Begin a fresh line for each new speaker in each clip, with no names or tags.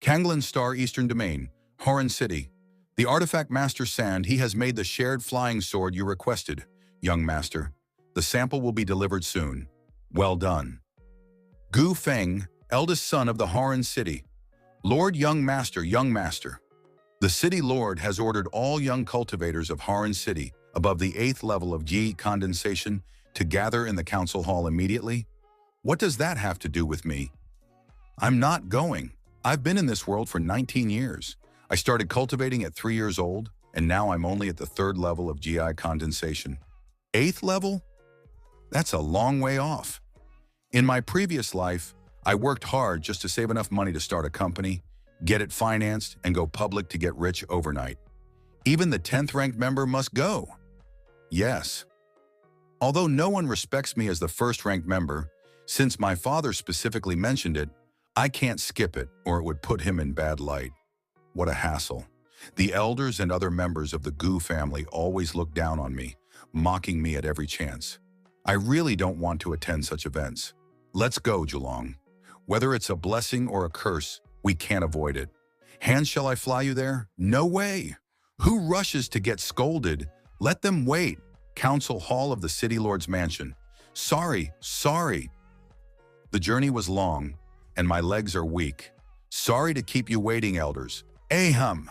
Kanglan Star Eastern Domain, Horan City. The artifact master Sand, he has made the shared flying sword you requested, young master. The sample will be delivered soon. Well done. Gu Feng, eldest son of the Horan City. Lord Young Master, Young Master. The City Lord has ordered all young cultivators of Horan City above the 8th level of Yi condensation to gather in the council hall immediately. What does that have to do with me? I'm not going. I've been in this world for 19 years. I started cultivating at 3 years old, and now I'm only at the 3rd level of GI condensation. 8th level? That's a long way off. In my previous life, I worked hard just to save enough money to start a company, get it financed, and go public to get rich overnight. Even the 10th ranked member must go. Yes. Although no one respects me as the 1st ranked member, since my father specifically mentioned it, I can't skip it or it would put him in bad light. What a hassle. The elders and other members of the Gu family always look down on me, mocking me at every chance. I really don't want to attend such events. Let's go, Julong. Whether it's a blessing or a curse, we can't avoid it. Hands, shall I fly you there? No way. Who rushes to get scolded? Let them wait. Council Hall of the City Lord's Mansion. Sorry. The journey was long, and my legs are weak. Sorry to keep you waiting, elders. Ahem.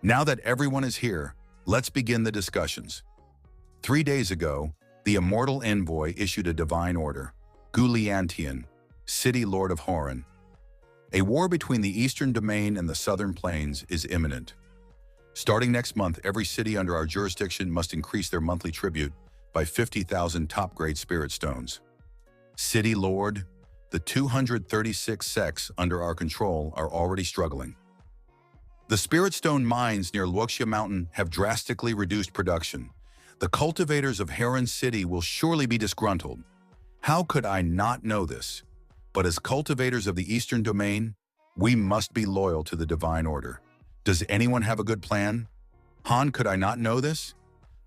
Now that everyone is here, let's begin the discussions. 3 days ago, the Immortal Envoy issued a divine order. Guliantian, City Lord of Horan. A war between the Eastern Domain and the Southern Plains is imminent. Starting next month, every city under our jurisdiction must increase their monthly tribute by 50,000 top-grade spirit stones. City Lord, the 236 sects under our control are already struggling. The spirit stone mines near Luoxia Mountain have drastically reduced production. The cultivators of Heron City will surely be disgruntled. How could I not know this? But as cultivators of the Eastern Domain, we must be loyal to the Divine Order. Does anyone have a good plan? Han, could I not know this?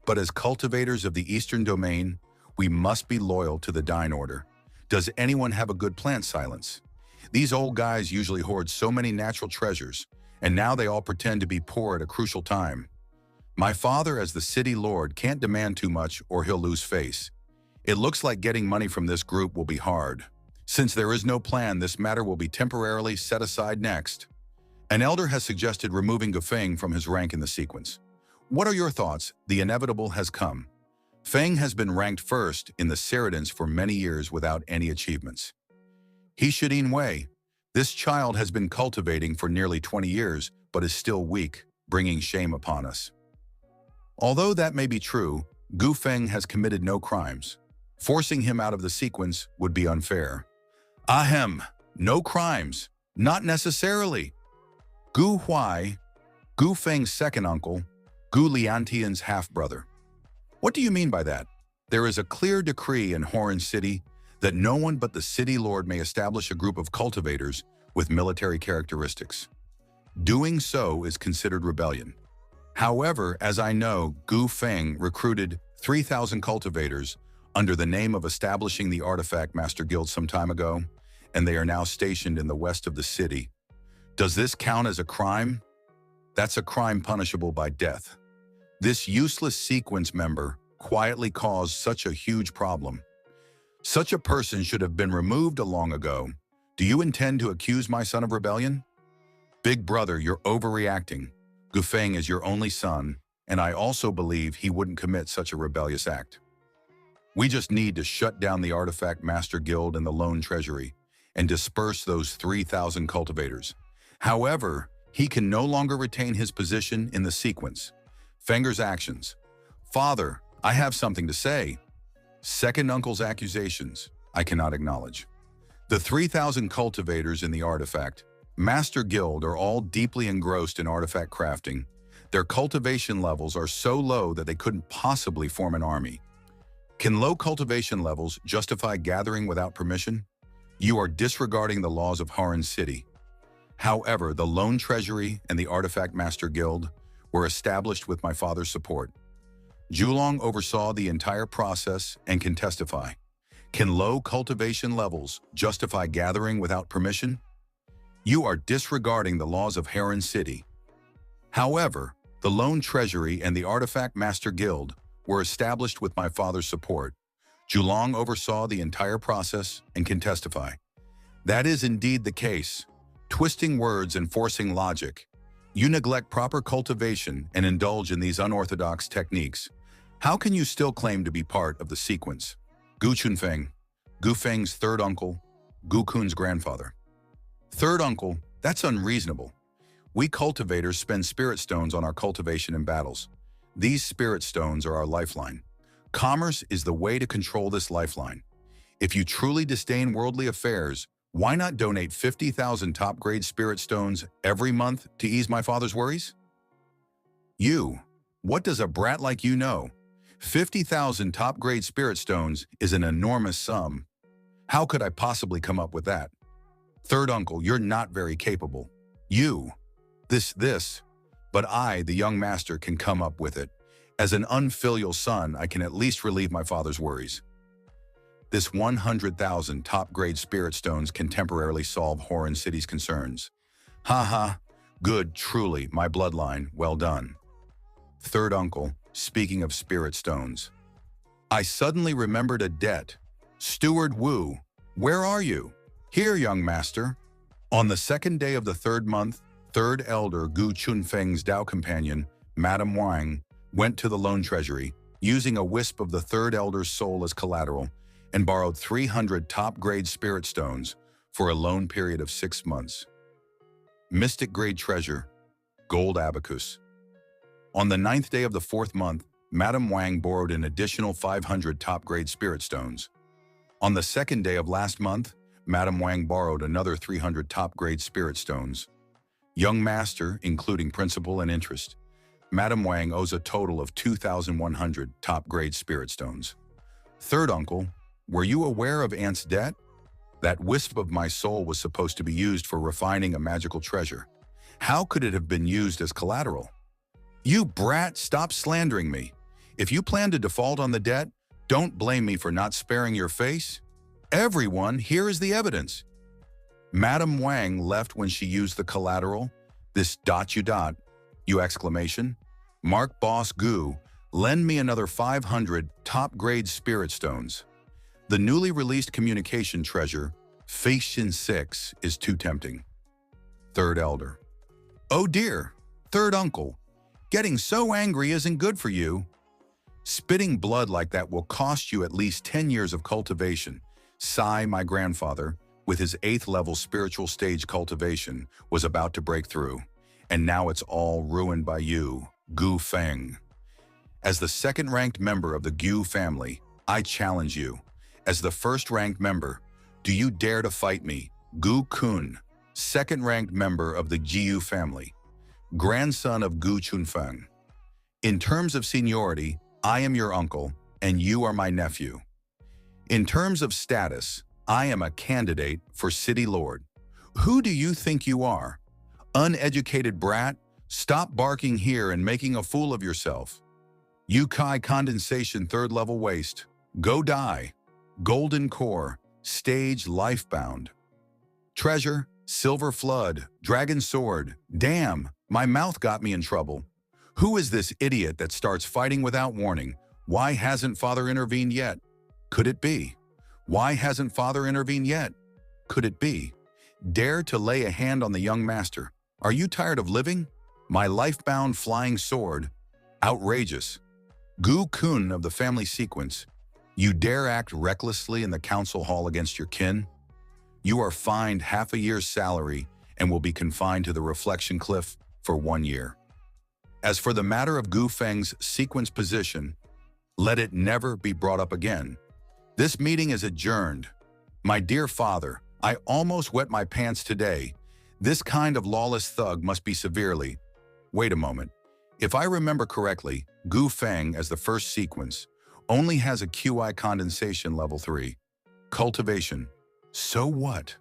But as cultivators of the Eastern Domain, we must be loyal to the Divine Order. Does anyone have a good plan? Silence. These old guys usually hoard so many natural treasures, and now they all pretend to be poor at a crucial time. My father, as the City Lord, can't demand too much or he'll lose face. It looks like getting money from this group will be hard. Since there is no plan, this matter will be temporarily set aside next. An elder has suggested removing Gufeng from his rank in the sequence. What are your thoughts? The inevitable has come. Feng has been ranked first in the Ceridans for many years without any achievements. He Shidin Wei. This child has been cultivating for nearly 20 years, but is still weak, bringing shame upon us. Although that may be true, Gu Feng has committed no crimes. Forcing him out of the sequence would be unfair. Ahem, no crimes. Not necessarily. Gu Huai, Gu Feng's second uncle, Gu Liantian's half-brother. What do you mean by that? There is a clear decree in Horan City that no one but the City Lord may establish a group of cultivators with military characteristics. Doing so is considered rebellion. However, as I know, Gu Feng recruited 3,000 cultivators under the name of establishing the Artifact Master Guild some time ago, and they are now stationed in the west of the city. Does this count as a crime? That's a crime punishable by death. This useless sequence member quietly caused such a huge problem. Such a person should have been removed long ago. Do you intend to accuse my son of rebellion? Big brother, you're overreacting. Gu Feng is your only son, and I also believe he wouldn't commit such a rebellious act. We just need to shut down the Artifact Master Guild and the Lone Treasury and disperse those 3,000 cultivators. However, he can no longer retain his position in the sequence. Fenger's actions. Father, I have something to say. Second uncle's accusations, I cannot acknowledge. The 3,000 cultivators in the Artifact Master Guild are all deeply engrossed in artifact crafting. Their cultivation levels are so low that they couldn't possibly form an army. Can low cultivation levels justify gathering without permission? You are disregarding the laws of Horan City. However, the Lone Treasury and the Artifact Master Guild were established with my father's support. Julong oversaw the entire process and can testify. Can low cultivation levels justify gathering without permission? You are disregarding the laws of Heron City. However, the Lone Treasury and the Artifact Master Guild were established with my father's support. Julong oversaw the entire process and can testify. That is indeed the case. Twisting words and forcing logic. You neglect proper cultivation and indulge in these unorthodox techniques. How can you still claim to be part of the sequence? Gu Chunfeng, Gu Feng's third uncle, Gu Kun's grandfather. Third uncle, that's unreasonable. We cultivators spend spirit stones on our cultivation and battles. These spirit stones are our lifeline. Commerce is the way to control this lifeline. If you truly disdain worldly affairs, why not donate 50,000 top-grade spirit stones every month to ease my father's worries? You, what does a brat like you know? 50,000 top-grade spirit stones is an enormous sum. How could I possibly come up with that? Third uncle, you're not very capable. You, but I, the young master, can come up with it. As an unfilial son, I can at least relieve my father's worries. This 100,000 top-grade spirit stones can temporarily solve Horan City's concerns. Ha, good, truly, my bloodline, well done. Third uncle, speaking of spirit stones. I suddenly remembered a debt. Steward Wu, where are you? Here, young master. On the second day of the third month, third elder Gu Chunfeng's Dao companion, Madame Wang, went to the Lone Treasury, using a wisp of the third elder's soul as collateral, and borrowed 300 top-grade spirit stones for a loan period of 6 months. Mystic-grade treasure, gold abacus. On the 9th day of the 4th month, Madame Wang borrowed an additional 500 top-grade spirit stones. On the 2nd day of last month, Madame Wang borrowed another 300 top-grade spirit stones. Young master, including principal and interest, Madame Wang owes a total of 2,100 top-grade spirit stones. Third uncle, were you aware of Aunt's debt? That wisp of my soul was supposed to be used for refining a magical treasure. How could it have been used as collateral? You brat, stop slandering me. If you plan to default on the debt, don't blame me for not sparing your face. Everyone, here is the evidence. Madame Wang left when she used the collateral. This ... you exclamation. Mark Boss Gu, lend me another 500 top-grade spirit stones. The newly released communication treasure, Feishin 6, is too tempting. Third elder. Oh dear, third uncle, getting so angry isn't good for you. Spitting blood like that will cost you at least 10 years of cultivation. Sai, my grandfather, with his 8th level spiritual stage cultivation, was about to break through. And now it's all ruined by you, Gu Feng. As the second-ranked member of the Gu family, I challenge you. As the first-ranked member, do you dare to fight me, Gu Kun, second-ranked member of the Jiu family, grandson of Gu Chunfeng? In terms of seniority, I am your uncle, and you are my nephew. In terms of status, I am a candidate for City Lord. Who do you think you are? Uneducated brat, stop barking here and making a fool of yourself. Yukai condensation 3rd level waste. Go die. Golden core, stage lifebound. Treasure, silver flood, dragon sword. Damn, my mouth got me in trouble. Who is this idiot that starts fighting without warning? Why hasn't father intervened yet? Could it be? Why hasn't father intervened yet? Could it be? Dare to lay a hand on the young master. Are you tired of living? My life-bound flying sword. Outrageous. Gu Kun of the family sequence. You dare act recklessly in the council hall against your kin? You are fined half a year's salary and will be confined to the reflection cliff for 1 year. As for the matter of Gu Feng's sequence position, let it never be brought up again. This meeting is adjourned. My dear father, I almost wet my pants today. This kind of lawless thug must be severely... Wait a moment. If I remember correctly, Gu Feng, as the first sequence, only has a QI condensation level 3. Cultivation. So what?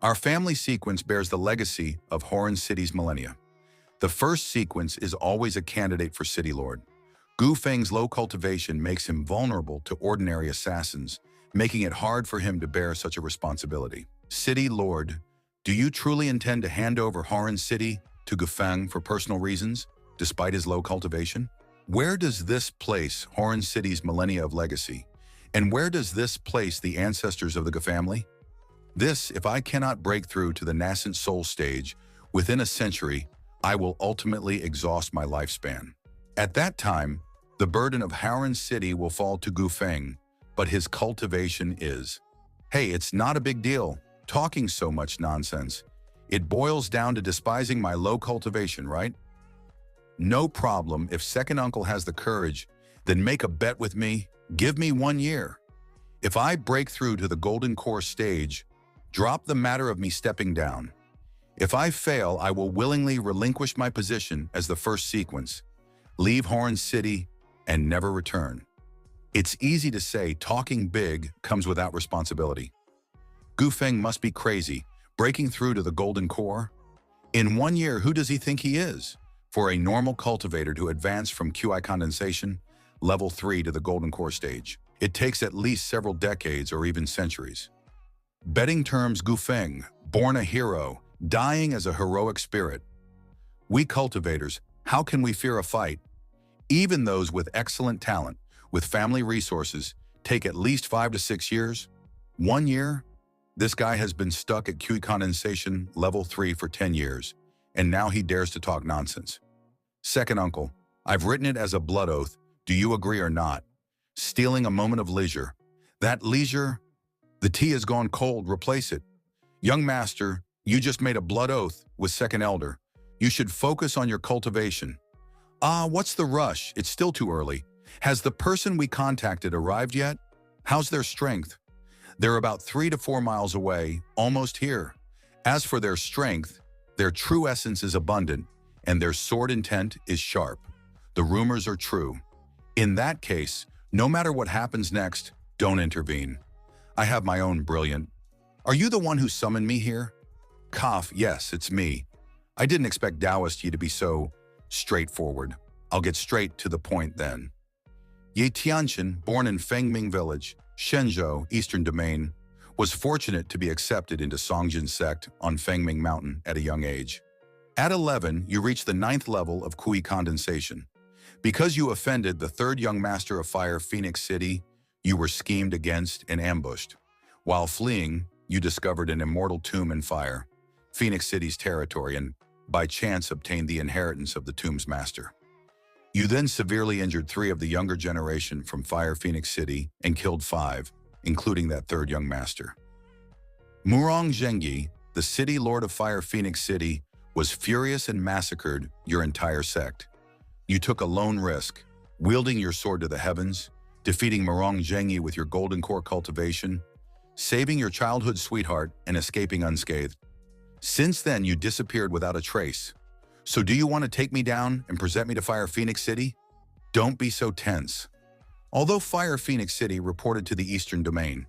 Our family sequence bears the legacy of Horan City's millennia. The first sequence is always a candidate for City Lord. Gu Feng's low cultivation makes him vulnerable to ordinary assassins, making it hard for him to bear such a responsibility. City Lord, Do you truly intend to hand over Horan City to Gufeng for personal reasons, despite his low cultivation? Where does this place Horan City's millennia of legacy? And where does this place the ancestors of the Gu family? This, if I cannot break through to the nascent soul stage within a century, I will ultimately exhaust my lifespan. At that time, the burden of Horan City will fall to Gufeng, but his cultivation is. Hey, it's not a big deal, talking so much nonsense. It boils down to despising my low cultivation, right? No problem. If second uncle has the courage, then make a bet with me. Give me 1 year. If I break through to the golden core stage, drop the matter of me stepping down. If I fail, I will willingly relinquish my position as the first sequence, leave Horan City, and never return. It's easy to say talking big comes without responsibility. Gufeng must be crazy, breaking through to the golden core. In 1 year, who does he think he is? For a normal cultivator to advance from QI condensation, level 3 to the golden core stage, it takes at least several decades or even centuries. Betting terms, Gufeng, born a hero, dying as a heroic spirit. We cultivators, how can we fear a fight? Even those with excellent talent, with family resources, take at least 5 to 6 years. 1 year? This guy has been stuck at QE condensation level 3 for 10 years, and now he dares to talk nonsense. Second uncle, I've written it as a blood oath. Do you agree or not? Stealing a moment of leisure. That leisure, the tea has gone cold, replace it. Young master, you just made a blood oath with second elder. You should focus on your cultivation. What's the rush? It's still too early. Has the person we contacted arrived yet? How's their strength? They're about 3 to 4 miles away, almost here. As for their strength, their true essence is abundant, and their sword intent is sharp. The rumors are true. In that case, no matter what happens next, don't intervene. I have my own brilliant. Are you the one who summoned me here? Cough, yes, it's me. I didn't expect Taoist Yi to be so straightforward. I'll get straight to the point then. Ye Tianqian, born in Fengming Village, Shenzhou, Eastern Domain, was fortunate to be accepted into Songjin sect on Fengming Mountain at a young age. At 11, you reached the 9th level of Kui condensation. Because you offended the 3rd young master of fire, Phoenix City, you were schemed against and ambushed. While fleeing, you discovered an immortal tomb in fire, Phoenix City's territory, and by chance obtained the inheritance of the tomb's master. You then severely injured 3 of the younger generation from Fire Phoenix City and killed 5, including that 3rd young master. Murong Zhengyi, the city lord of Fire Phoenix City, was furious and massacred your entire sect. You took a lone risk, wielding your sword to the heavens, defeating Murong Zhengyi with your golden core cultivation, saving your childhood sweetheart and escaping unscathed. Since then, you disappeared without a trace. So do you want to take me down and present me to Fire Phoenix City? Don't be so tense. Although Fire Phoenix City reported to the Eastern Domain,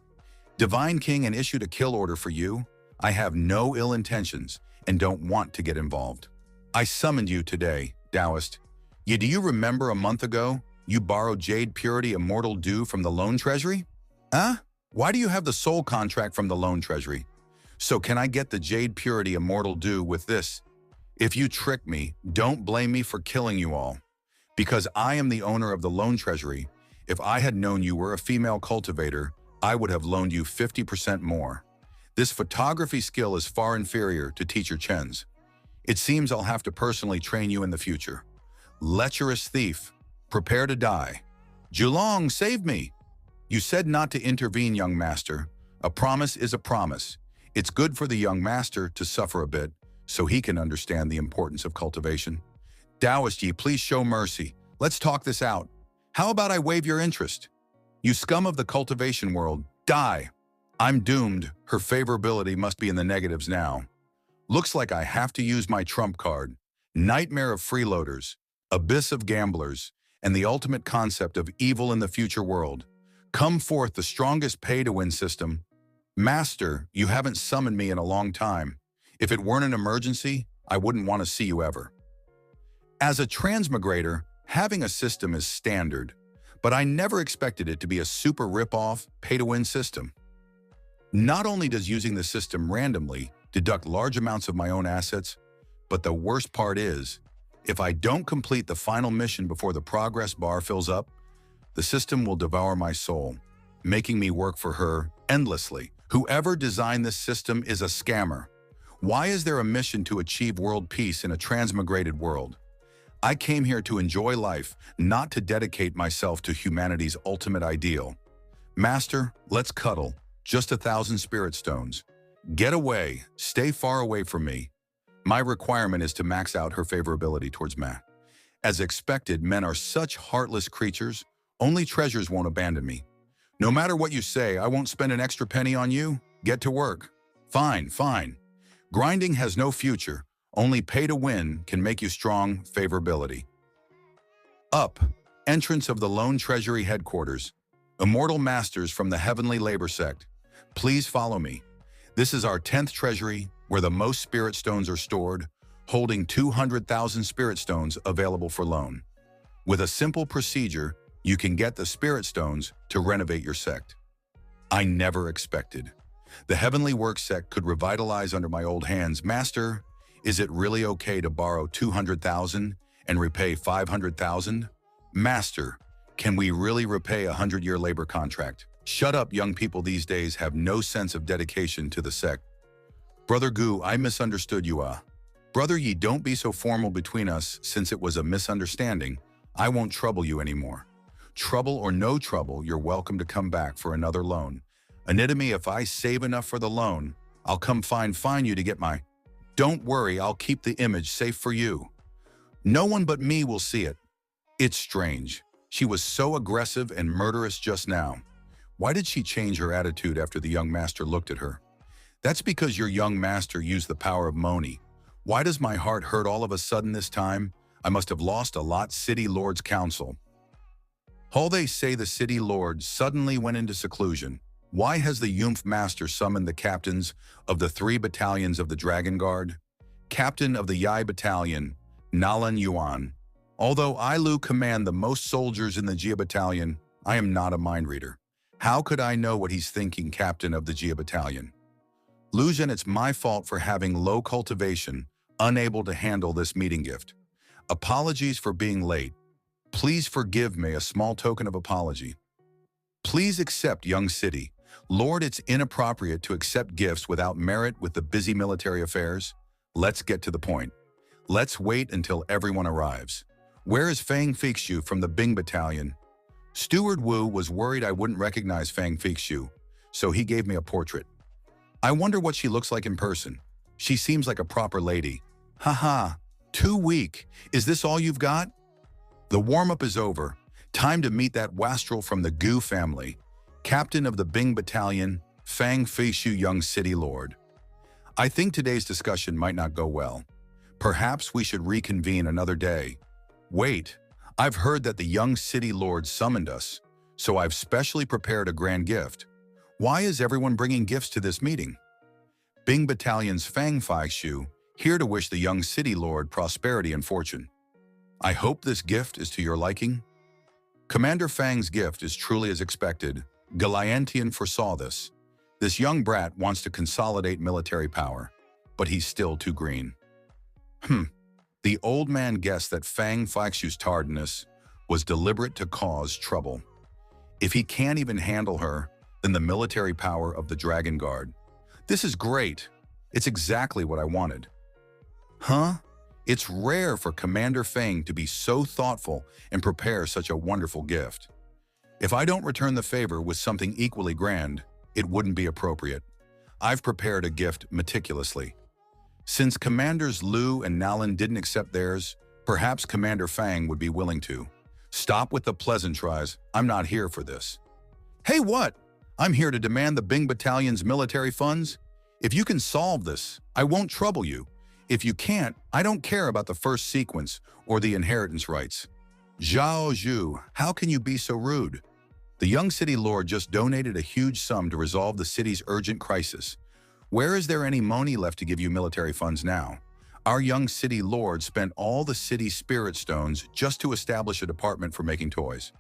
Divine King and issued a kill order for you, I have no ill intentions and don't want to get involved. I summoned you today, Taoist. Do you remember a month ago, you borrowed Jade Purity Immortal Dew from the Lone Treasury? Why do you have the soul contract from the Lone Treasury? So can I get the Jade Purity Immortal Dew with this? If you trick me, don't blame me for killing you all. Because I am the owner of the Lone Treasury, if I had known you were a female cultivator, I would have loaned you 50% more. This photography skill is far inferior to Teacher Chen's. It seems I'll have to personally train you in the future. Lecherous thief, prepare to die. Julong, save me! You said not to intervene, young master. A promise is a promise. It's good for the young master to suffer a bit, so he can understand the importance of cultivation. Taoist Yi, please show mercy. Let's talk this out. How about I waive your interest? You scum of the cultivation world, die! I'm doomed. Her favorability must be in the negatives now. Looks like I have to use my trump card. Nightmare of freeloaders, abyss of gamblers, and the ultimate concept of evil in the future world. Come forth the strongest pay-to-win system. Master, you haven't summoned me in a long time. If it weren't an emergency, I wouldn't want to see you ever. As a transmigrator, having a system is standard, but I never expected it to be a super rip-off, pay-to-win system. Not only does using the system randomly deduct large amounts of my own assets. But the worst part is, if I don't complete the final mission before the progress bar fills up, the system will devour my soul, making me work for her endlessly. Whoever designed this system is a scammer. Why is there a mission to achieve world peace in a transmigrated world? I came here to enjoy life, not to dedicate myself to humanity's ultimate ideal. Master, let's cuddle. Just 1,000 spirit stones. Get away. Stay far away from me. My requirement is to max out her favorability towards me. As expected, men are such heartless creatures. Only treasures won't abandon me. No matter what you say, I won't spend an extra penny on you. Get to work. Fine, fine. Grinding has no future. Only pay to win can make you strong. Favorability. Up. Entrance of the Lone Treasury Headquarters. Immortal Masters from the Heavenly Labor Sect. Please follow me. This is our 10th treasury, where the most spirit stones are stored, holding 200,000 spirit stones available for loan. With a simple procedure, you can get the spirit stones to renovate your sect. I never expected. The Heavenly Work sect could revitalize under my old hands. Master, is it really okay to borrow 200,000 and repay 500,000? Master, can we really repay a 100-year labor contract? Shut up, young people these days have no sense of dedication to the sect. Brother Gu, I misunderstood you. Brother Yi, don't be so formal between us. Since it was a misunderstanding, I won't trouble you anymore. Trouble or no trouble, you're welcome to come back for another loan. Anatomy, if I save enough for the loan, I'll come fine you to get my... Don't worry, I'll keep the image safe for you. No one but me will see it. It's strange. She was so aggressive and murderous just now. Why did she change her attitude after the young master looked at her? That's because your young master used the power of Moni. Why does my heart hurt all of a sudden this time? I must have lost a lot. City Lord's Council. All they say the City Lord suddenly went into seclusion. Why has the Yumph Master summoned the captains of the 3 battalions of the Dragon Guard? Captain of the Yai Battalion, Nalan Yuan. Although I Lu command the most soldiers in the Jia Battalion, I am not a mind reader. How could I know what he's thinking, captain of the Jia Battalion? Lucian, it's my fault for having low cultivation, unable to handle this meeting gift. Apologies for being late. Please forgive me, a small token of apology. Please accept, young city. Lord, it's inappropriate to accept gifts without merit with the busy military affairs. Let's get to the point. Let's wait until everyone arrives. Where is Fang Feixiu from the Bing Battalion? Steward Wu was worried I wouldn't recognize Fang Feixiu, so he gave me a portrait. I wonder what she looks like in person. She seems like a proper lady. Haha, too weak. Is this all you've got? The warm-up is over. Time to meet that wastrel from the Gu family. Captain of the Bing Battalion, Fang Feixiu, young city lord. I think today's discussion might not go well. Perhaps we should reconvene another day. Wait, I've heard that the young city lord summoned us, so I've specially prepared a grand gift. Why is everyone bringing gifts to this meeting? Bing Battalion's Fang Feixiu, here to wish the young city lord prosperity and fortune. I hope this gift is to your liking. Commander Fang's gift is truly as expected. Galiantian foresaw this. This young brat wants to consolidate military power, but he's still too green. The old man guessed that Fang Feixiu's tardiness was deliberate to cause trouble. If he can't even handle her, then the military power of the Dragon Guard. This is great. It's exactly what I wanted. It's rare for Commander Fang to be so thoughtful and prepare such a wonderful gift. If I don't return the favor with something equally grand, it wouldn't be appropriate. I've prepared a gift meticulously. Since Commanders Lu and Nalan didn't accept theirs, perhaps Commander Fang would be willing to. Stop with the pleasantries. I'm not here for this. Hey, what? I'm here to demand the Bing Battalion's military funds. If you can solve this, I won't trouble you. If you can't, I don't care about the first sequence or the inheritance rights. Zhao Zhu, how can you be so rude? The young city lord just donated a huge sum to resolve the city's urgent crisis. Where is there any money left to give you military funds now? Our young city lord spent all the city's spirit stones just to establish a department for making toys.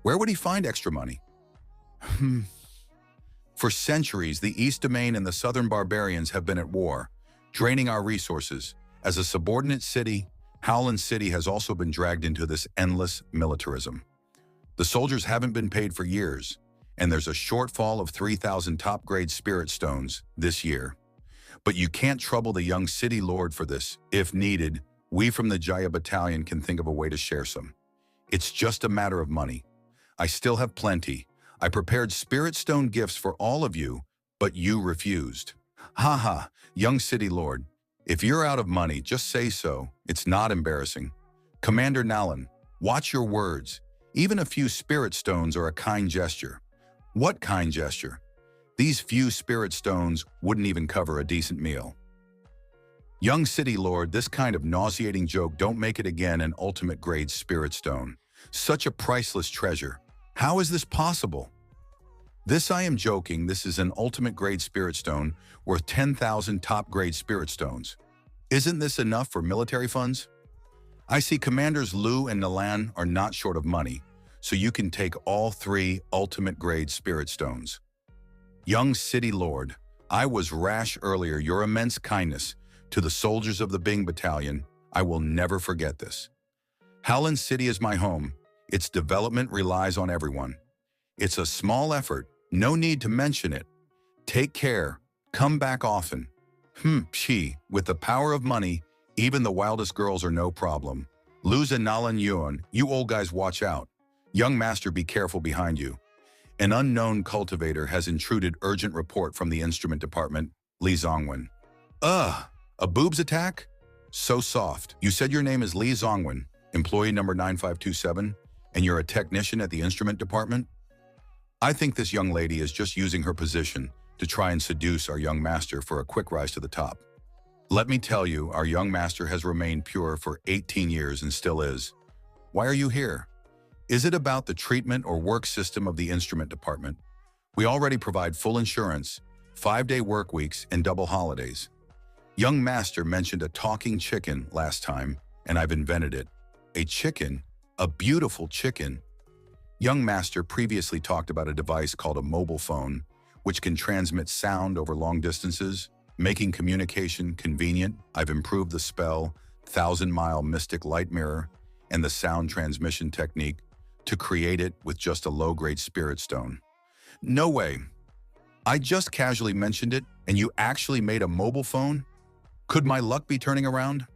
Where would he find extra money? For centuries, the East Domain and the Southern barbarians have been at war, draining our resources. As a subordinate city, Howland City has also been dragged into this endless militarism. The soldiers haven't been paid for years, and there's a shortfall of 3,000 top-grade spirit stones this year. But you can't trouble the young city lord for this. If needed, we from the Jaya Battalion can think of a way to share some. It's just a matter of money. I still have plenty. I prepared spirit stone gifts for all of you, but you refused. Haha, young city lord. If you're out of money, just say so. It's not embarrassing. Commander Nalan, watch your words. Even a few spirit stones are a kind gesture. What kind gesture? These few spirit stones wouldn't even cover a decent meal. Young city lord, this kind of nauseating joke, don't make it again. An ultimate grade spirit stone. Such a priceless treasure. How is this possible? This I am joking. This is an ultimate grade spirit stone worth 10,000 top grade spirit stones. Isn't this enough for military funds? I see Commanders Lu and Nalan are not short of money, so you can take all 3 ultimate grade spirit stones. Young city lord, I was rash earlier. Your immense kindness to the soldiers of the Bing Battalion, I will never forget this. Howland City is my home. Its development relies on everyone. It's a small effort. No need to mention it. Take care. Come back often. With the power of money, even the wildest girls are no problem. Luz and Nalan Yuan, you old guys watch out. Young master, be careful behind you. An unknown cultivator has intruded. Urgent report from the instrument department. Li Zongwen. A boobs attack? So soft. You said your name is Li Zongwen, employee number 9527, and you're a technician at the instrument department? I think this young lady is just using her position to try and seduce our young master for a quick rise to the top. Let me tell you, our young master has remained pure for 18 years and still is. Why are you here? Is it about the treatment or work system of the instrument department? We already provide full insurance, 5-day work weeks, and double holidays. Young master mentioned a talking chicken last time, and I've invented it. A chicken? A beautiful chicken. Young master previously talked about a device called a mobile phone, which can transmit sound over long distances, making communication convenient. I've improved the spell, 1,000-mile mystic light mirror, and the sound transmission technique to create it with just a low-grade spirit stone. No way. I just casually mentioned it, and you actually made a mobile phone? Could my luck be turning around?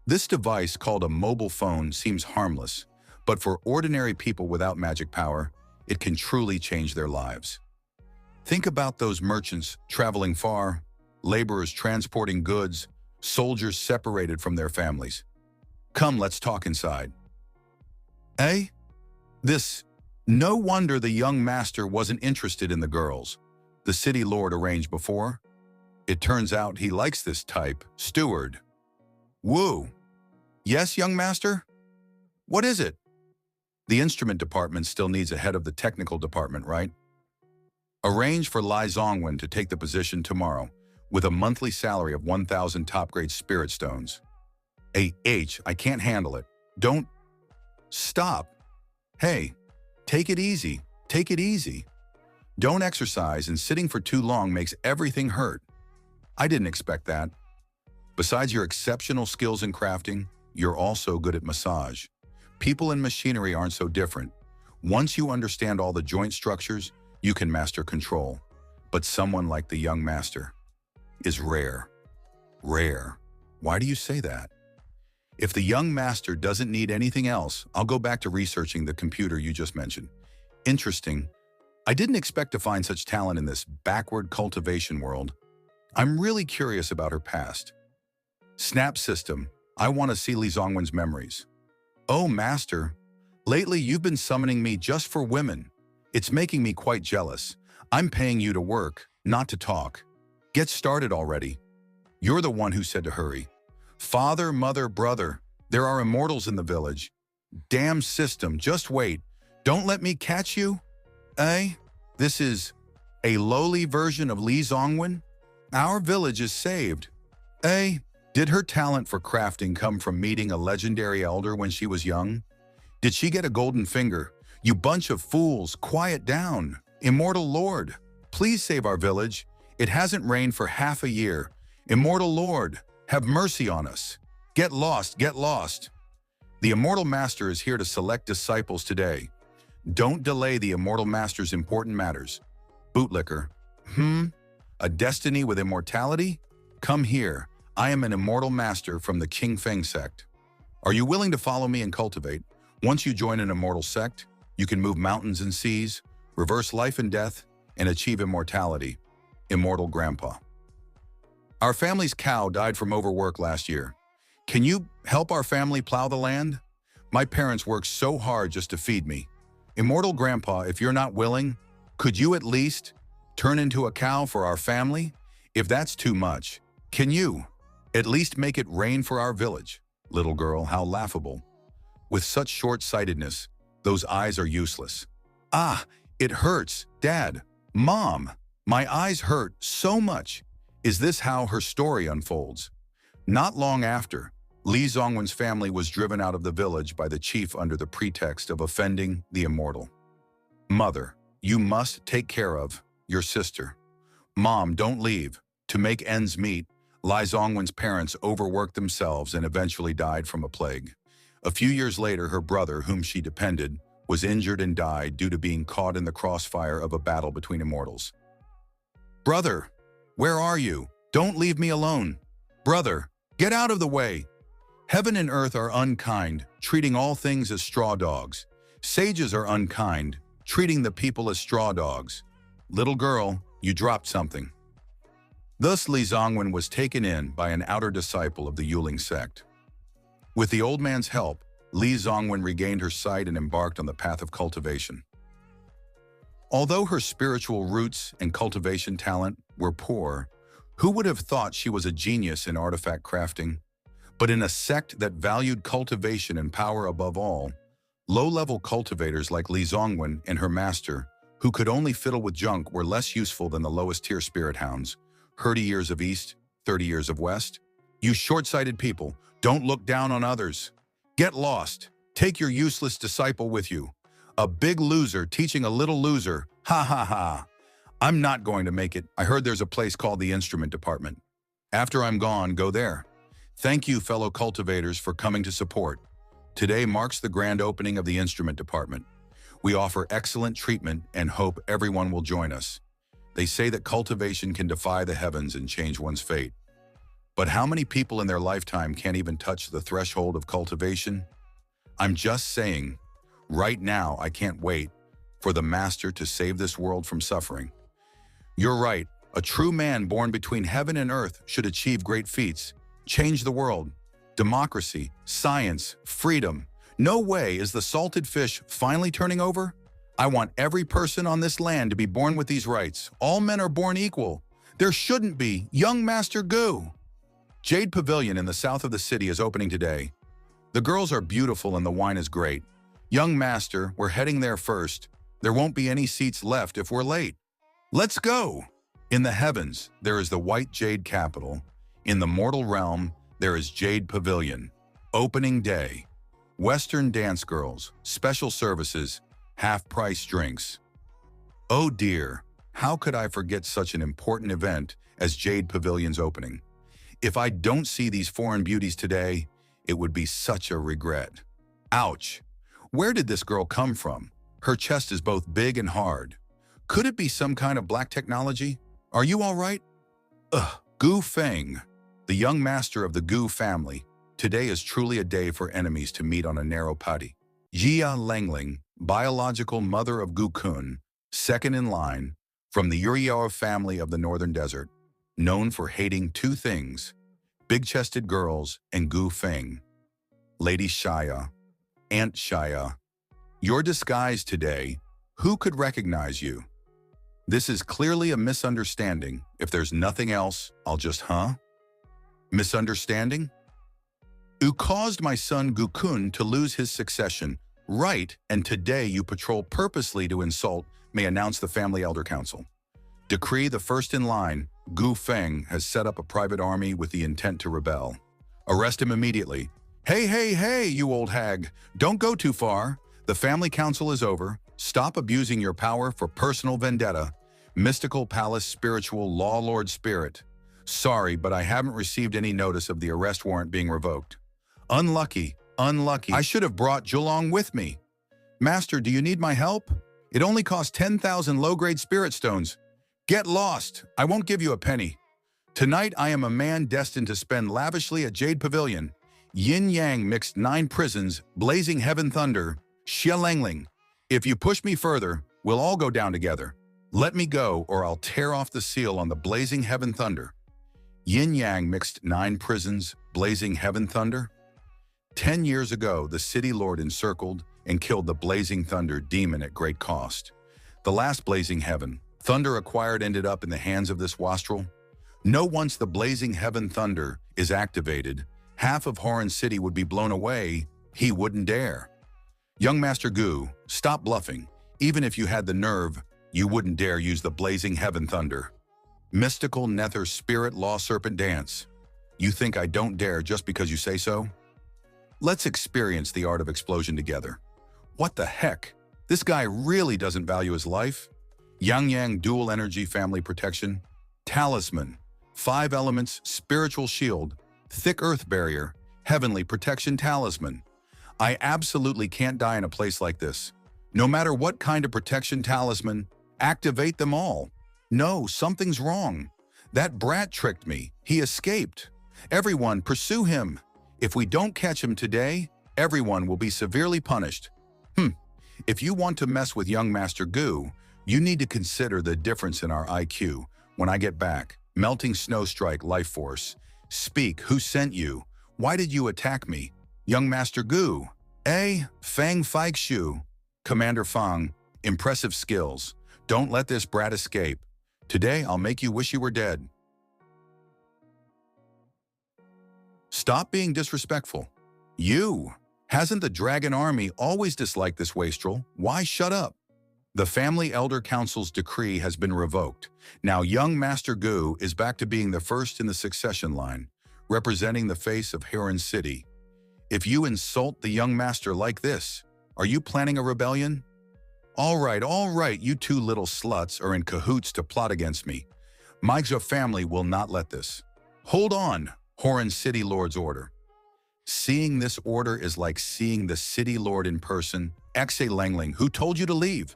This device called a mobile phone seems harmless, but for ordinary people without magic power, it can truly change their lives. Think about those merchants traveling far, laborers transporting goods, soldiers separated from their families. Come, let's talk inside. No wonder the young master wasn't interested in the girls the city lord arranged before. It turns out he likes this type, steward. Woo! Yes, young master? What is it? The instrument department still needs a head of the technical department, right? Arrange for Li Zongwen to take the position tomorrow with a monthly salary of 1,000 top-grade spirit stones. I can't handle it. Don't... Stop. Hey, take it easy. Take it easy. Don't exercise, and sitting for too long makes everything hurt. I didn't expect that. Besides your exceptional skills in crafting, you're also good at massage. People and machinery aren't so different. Once you understand all the joint structures, you can master control. But someone like the young master is rare. Rare. Why do you say that? If the young master doesn't need anything else, I'll go back to researching the computer you just mentioned. Interesting. I didn't expect to find such talent in this backward cultivation world. I'm really curious about her past. Snap system. I want to see Li Zongwen's memories. Oh, master. Lately, you've been summoning me just for women. It's making me quite jealous. I'm paying you to work, not to talk. Get started already. You're the one who said to hurry. Father, mother, brother, there are immortals in the village. Damn system, just wait. Don't let me catch you? This is a lowly version of Li Zongwen? Our village is saved. Did her talent for crafting come from meeting a legendary elder when she was young? Did she get a golden finger? You bunch of fools, quiet down. Immortal Lord. Please save our village. It hasn't rained for half a year. Immortal Lord, have mercy on us. Get lost, get lost. The Immortal Master is here to select disciples today. Don't delay the Immortal Master's important matters. Bootlicker. A destiny with immortality? Come here. I am an Immortal Master from the King Feng sect. Are you willing to follow me and cultivate? Once you join an immortal sect, you can move mountains and seas, reverse life and death, and achieve immortality. Immortal Grandpa. Our family's cow died from overwork last year. Can you help our family plow the land? My parents worked so hard just to feed me. Immortal Grandpa, if you're not willing, could you at least turn into a cow for our family? If that's too much, can you at least make it rain for our village? Little girl, how laughable. With such short-sightedness, those eyes are useless. Ah, it hurts, Dad, Mom. My eyes hurt so much. Is this how her story unfolds? Not long after, Li Zongwen's family was driven out of the village by the chief under the pretext of offending the immortal. Mother, you must take care of your sister. Mom, don't leave. To make ends meet, Li Zongwen's parents overworked themselves and eventually died from a plague. A few years later, her brother, whom she depended, was injured and died due to being caught in the crossfire of a battle between immortals. Brother, where are you? Don't leave me alone. Brother, get out of the way. Heaven and earth are unkind, treating all things as straw dogs. Sages are unkind, treating the people as straw dogs. Little girl, you dropped something. Thus Li Zongwen was taken in by an outer disciple of the Yuling sect. With the old man's help, Li Zongwen regained her sight and embarked on the path of cultivation. Although her spiritual roots and cultivation talent were poor, who would have thought she was a genius in artifact crafting? But in a sect that valued cultivation and power above all, low-level cultivators like Li Zongwen and her master, who could only fiddle with junk, were less useful than the lowest-tier spirit hounds. 30 years of East, 30 years of West. You short-sighted people, don't look down on others. Get lost. Take your useless disciple with you. A big loser teaching a little loser. Ha ha ha. I'm not going to make it. I heard there's a place called the Instrument Department. After I'm gone, go there. Thank you, fellow cultivators, for coming to support. Today marks the grand opening of the Instrument Department. We offer excellent treatment and hope everyone will join us. They say that cultivation can defy the heavens and change one's fate. But how many people in their lifetime can't even touch the threshold of cultivation? I'm just saying, right now I can't wait for the Master to save this world from suffering. You're right, a true man born between heaven and earth should achieve great feats, change the world, democracy, science, freedom. No way is the salted fish finally turning over? I want every person on this land to be born with these rights. All men are born equal. There shouldn't be. Young Master Gu. Jade Pavilion in the south of the city is opening today. The girls are beautiful and the wine is great. Young Master, we're heading there first. There won't be any seats left if we're late. Let's go! In the heavens, there is the White Jade Capital. In the mortal realm, there is Jade Pavilion. Opening day. Western dance girls, special services, half-price drinks. Oh dear, how could I forget such an important event as Jade Pavilion's opening? If I don't see these foreign beauties today, it would be such a regret. Ouch! Where did this girl come from? Her chest is both big and hard. Could it be some kind of black technology? Are you all right? Ugh, Gu Feng, the young master of the Gu family. Today is truly a day for enemies to meet on a narrow putty. Jia Langling, biological mother of Gu Kun, second in line, from the Uriao family of the Northern Desert, known for hating two things, big-chested girls and Gu Feng. Lady Shaya, Aunt Shaya, your disguise today, who could recognize you? This is clearly a misunderstanding. If there's nothing else, I'll just, Misunderstanding? You caused my son Gu Kun to lose his succession, right, and today you patrol purposely to insult, may announce the family elder council. Decree the first in line, Gu Feng has set up a private army with the intent to rebel. Arrest him immediately. Hey, hey, hey, you old hag, don't go too far. The family council is over. Stop abusing your power for personal vendetta. Mystical Palace Spiritual Law Lord Spirit. Sorry, but I haven't received any notice of the arrest warrant being revoked. Unlucky, unlucky. I should have brought Julong with me. Master, do you need my help? It only costs 10,000 low-grade spirit stones. Get lost. I won't give you a penny. Tonight I am a man destined to spend lavishly at Jade Pavilion. Yin-yang mixed 9 prisons, blazing heaven thunder, Xialangling. If you push me further, we'll all go down together. Let me go, or I'll tear off the seal on the blazing heaven thunder. Yin-yang mixed 9 prisons, blazing heaven thunder. 10 years ago, the city lord encircled and killed the blazing thunder demon at great cost. The last blazing heaven thunder acquired ended up in the hands of this wastrel. No, once the blazing heaven thunder is activated, half of Horan City would be blown away. He wouldn't dare. Young Master Gu, stop bluffing. Even if you had the nerve, you wouldn't dare use the blazing heaven thunder. Mystical Nether Spirit Law Serpent Dance. You think I don't dare just because you say so? Let's experience the art of explosion together. What the heck? This guy really doesn't value his life. Yang Dual Energy Family Protection. Talisman. 5 elements, spiritual shield, thick earth barrier, heavenly protection talisman. I absolutely can't die in a place like this. No matter what kind of protection talisman, activate them all. No, something's wrong. That brat tricked me. He escaped. Everyone, pursue him. If we don't catch him today, everyone will be severely punished. If you want to mess with young Master Gu, you need to consider the difference in our IQ. When I get back, Melting Snow Strike Life Force. Speak, who sent you? Why did you attack me? Young Master Gu. Fang Faikshu. Commander Fang, impressive skills. Don't let this brat escape. Today I'll make you wish you were dead. Stop being disrespectful. You. Hasn't the Dragon Army always disliked this wastrel? Why shut up? The Family Elder Council's decree has been revoked. Now young Master Gu is back to being the first in the succession line, representing the face of Heron City. If you insult the young master like this, are you planning a rebellion? All right, you 2 little sluts are in cahoots to plot against me. My family will not let this. Hold on, Horan City Lord's order. Seeing this order is like seeing the city lord in person. Exe Langling, who told you to leave?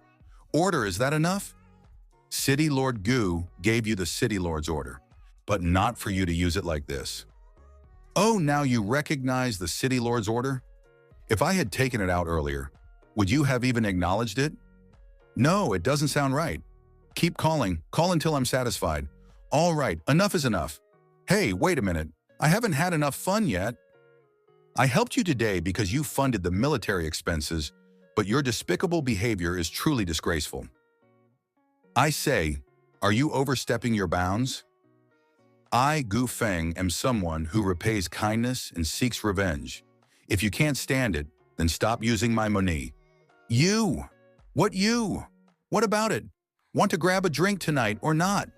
Order, is that enough? City Lord Gu gave you the City Lord's order, but not for you to use it like this. Oh, now you recognize the City Lord's order? If I had taken it out earlier, would you have even acknowledged it? No, it doesn't sound right. Keep calling. Call until I'm satisfied. All right, enough is enough. Hey, wait a minute. I haven't had enough fun yet. I helped you today because you funded the military expenses, but your despicable behavior is truly disgraceful. I say, are you overstepping your bounds? I, Gu Feng, am someone who repays kindness and seeks revenge. If you can't stand it, then stop using my money. You! What you? What about it? Want to grab a drink tonight or not?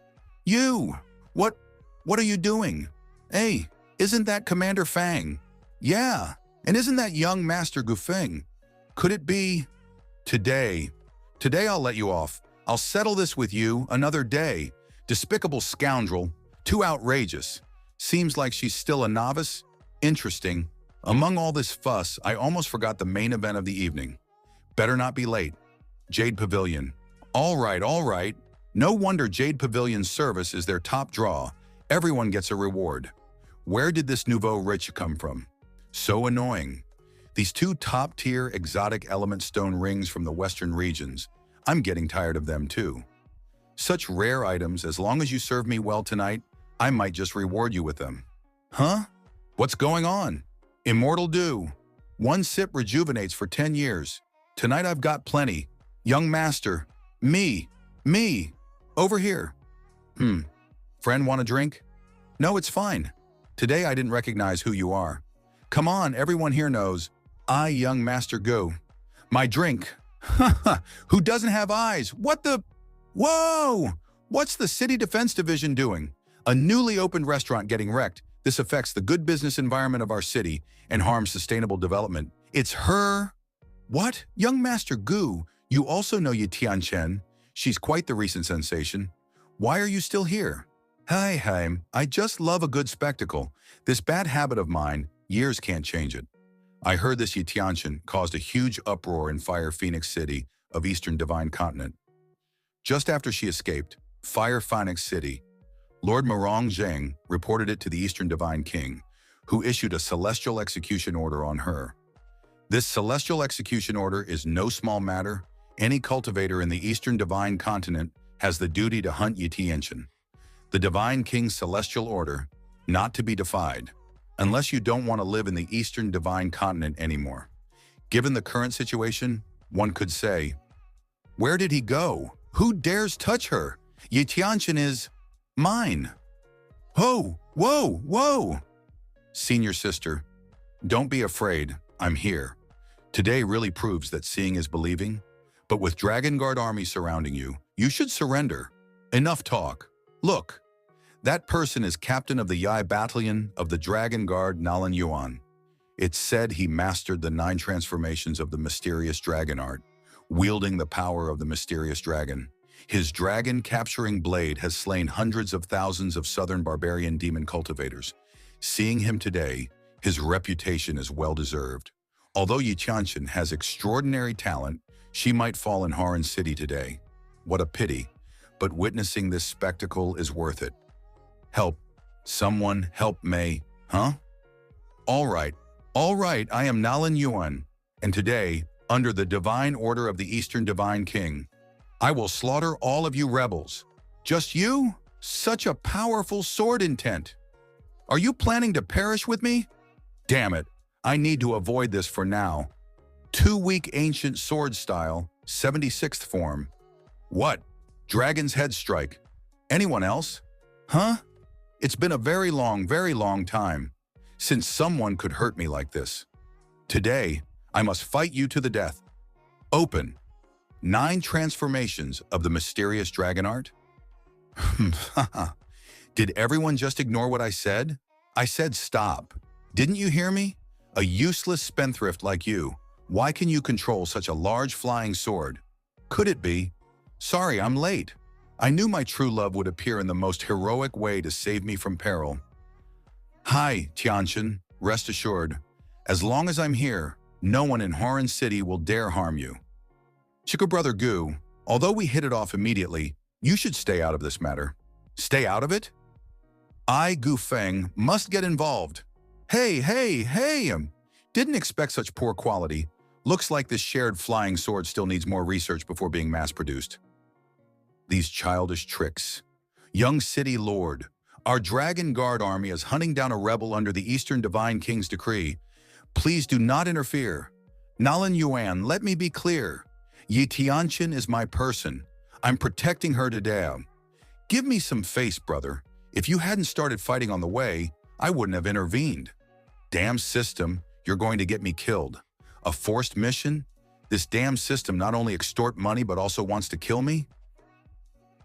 You! What are you doing? Hey, isn't that Commander Fang? Yeah, and isn't that young Master Gu Feng? Could it be? Today I'll let you off. I'll settle this with you another day. Despicable scoundrel. Too outrageous. Seems like she's still a novice? Interesting. Among all this fuss, I almost forgot the main event of the evening. Better not be late. Jade Pavilion. All right. No wonder Jade Pavilion's service is their top draw. Everyone gets a reward. Where did this nouveau riche come from? So annoying. These 2 top-tier exotic element stone rings from the western regions. I'm getting tired of them too. Such rare items, as long as you serve me well tonight, I might just reward you with them. Huh? What's going on? Immortal Dew. 1 sip rejuvenates for 10 years. Tonight I've got plenty. Young Master. Me. Over here. Friend, want a drink? No, it's fine. Today I didn't recognize who you are. Come on, everyone here knows. I, young Master Gu. My drink. Who doesn't have eyes? What the? Whoa! What's the City Defense Division doing? A newly opened restaurant getting wrecked. This affects the good business environment of our city and harms sustainable development. It's her. What? Young Master Gu, you also know Yi Tianchen. She's quite the recent sensation. Why are you still here? Hi, I just love a good spectacle. This bad habit of mine, years can't change it. I heard this Yitianshan caused a huge uproar in Fire Phoenix City of Eastern Divine Continent. Just after she escaped, Fire Phoenix City, Lord Marong Zheng reported it to the Eastern Divine King, who issued a celestial execution order on her. This celestial execution order is no small matter. Any cultivator in the Eastern Divine Continent has the duty to hunt Yitianshan. The Divine King's celestial order, not to be defied, unless you don't want to live in the Eastern Divine Continent anymore. Given the current situation, one could say, where did he go? Who dares touch her? Yitianshan is mine. Whoa. Senior sister, don't be afraid, I'm here. Today really proves that seeing is believing, but with Dragon Guard army surrounding you, you should surrender. Enough talk. Look, that person is captain of the Yai Battalion of the Dragon Guard Nalan Yuan. It's said he mastered the 9 transformations of the mysterious dragon art, wielding the power of the mysterious dragon. His dragon-capturing blade has slain hundreds of thousands of southern barbarian demon cultivators. Seeing him today, his reputation is well-deserved. Although Yitianshan has extraordinary talent, she might fall in Haran City today. What a pity, but witnessing this spectacle is worth it. Help. Someone help Mei, huh? All right, I am Nalan Yuan, and today, under the divine order of the Eastern Divine King, I will slaughter all of you rebels. Just you? Such a powerful sword intent. Are you planning to perish with me? Damn it, I need to avoid this for now. 2 weak ancient sword style, 76th form. What? Dragon's head strike. Anyone else? Huh? It's been a very long time since someone could hurt me like this. Today, I must fight you to the death. Open. 9 transformations of the mysterious dragon art? Did everyone just ignore what I said? I said stop. Didn't you hear me? A useless spendthrift like you. Why can you control such a large flying sword? Could it be? Sorry, I'm late. I knew my true love would appear in the most heroic way to save me from peril. Hi, Tianshan. Rest assured, as long as I'm here, no one in Haran City will dare harm you. Chico Brother Gu, although we hit it off immediately, you should stay out of this matter. Stay out of it? I, Gu Feng, must get involved. Hey, didn't expect such poor quality. Looks like this shared flying sword still needs more research before being mass-produced. These childish tricks. Young City Lord, our Dragon Guard army is hunting down a rebel under the Eastern Divine King's decree. Please do not interfere. Nalan Yuan, let me be clear. Yitianshan is my person. I'm protecting her today. Give me some face, brother. If you hadn't started fighting on the way, I wouldn't have intervened. Damn system, you're going to get me killed. A forced mission? This damn system not only extort money but also wants to kill me?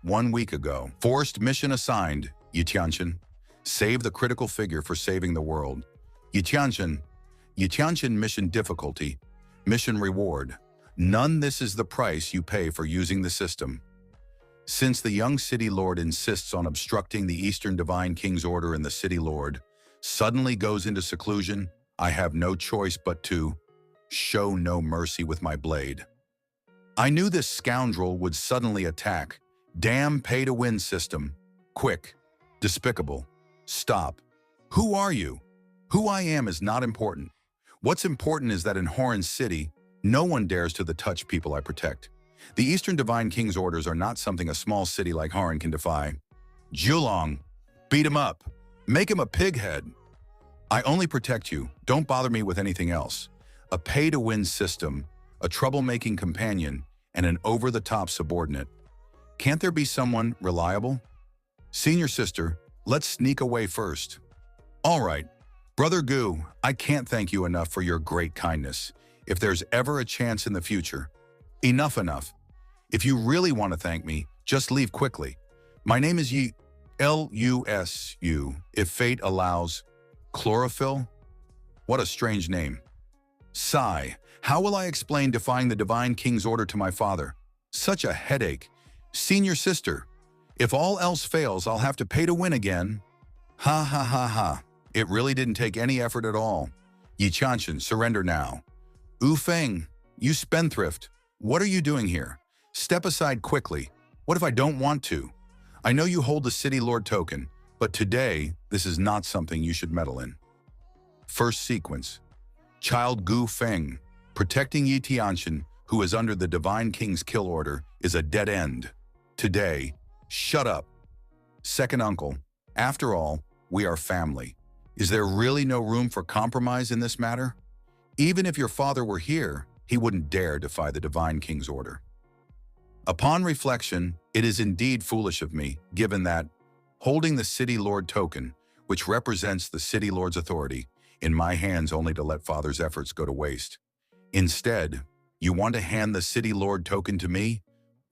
1 week ago, forced mission assigned, Yitianshan. Save the critical figure for saving the world. Yitianshan mission difficulty. Mission reward. None. This is the price you pay for using the system. Since the young City Lord insists on obstructing the Eastern Divine King's order and the City Lord suddenly goes into seclusion, I have no choice but to show no mercy with my blade. I knew this scoundrel would suddenly attack. Damn pay-to-win system. Quick. Despicable. Stop. Who are you? Who I am is not important. What's important is that in Haran City, no one dares to touch people I protect. The Eastern Divine King's orders are not something a small city like Haran can defy. Julong, beat him up. Make him a pig head. I only protect you. Don't bother me with anything else. A pay-to-win system, a troublemaking companion, and an over-the-top subordinate. Can't there be someone reliable? Senior sister, let's sneak away first. All right. Brother Gu, I can't thank you enough for your great kindness. If there's ever a chance in the future, enough. If you really want to thank me, just leave quickly. My name is Lusu, if fate allows. Chlorophyll? What a strange name. Sigh, how will I explain defying the Divine King's order to my father? Such a headache. Senior sister, if all else fails, I'll have to pay to win again. Ha ha ha ha. It really didn't take any effort at all. Yi Qianqian, surrender now. Wu Feng, you spendthrift. What are you doing here? Step aside quickly. What if I don't want to? I know you hold the City Lord token, but today, this is not something you should meddle in. First sequence. Child Gu Feng, protecting Yi Qianqian, who is under the Divine King's kill order, is a dead end. Today, shut up. Second uncle, after all, we are family. Is there really no room for compromise in this matter? Even if your father were here, he wouldn't dare defy the Divine King's order. Upon reflection, it is indeed foolish of me, given that, holding the City Lord token, which represents the City Lord's authority, in my hands only to let father's efforts go to waste. Instead, you want to hand the City Lord token to me?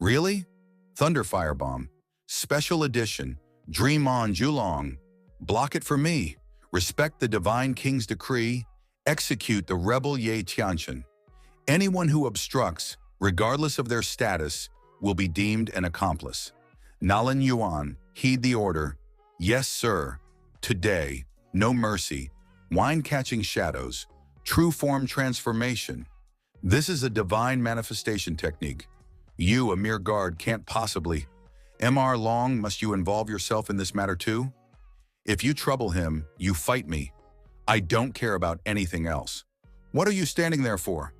Really? Thunder Firebomb, Special Edition, Dream On Julong. Block it for me. Respect the Divine King's decree. Execute the rebel Yi Qianqian. Anyone who obstructs, regardless of their status, will be deemed an accomplice. Nalan Yuan, heed the order. Yes, sir. Today, no mercy. Wine-catching shadows. True form transformation. This is a divine manifestation technique. You, a mere guard, can't possibly. Mr. Long, must you involve yourself in this matter too? If you trouble him, you fight me. I don't care about anything else. What are you standing there for?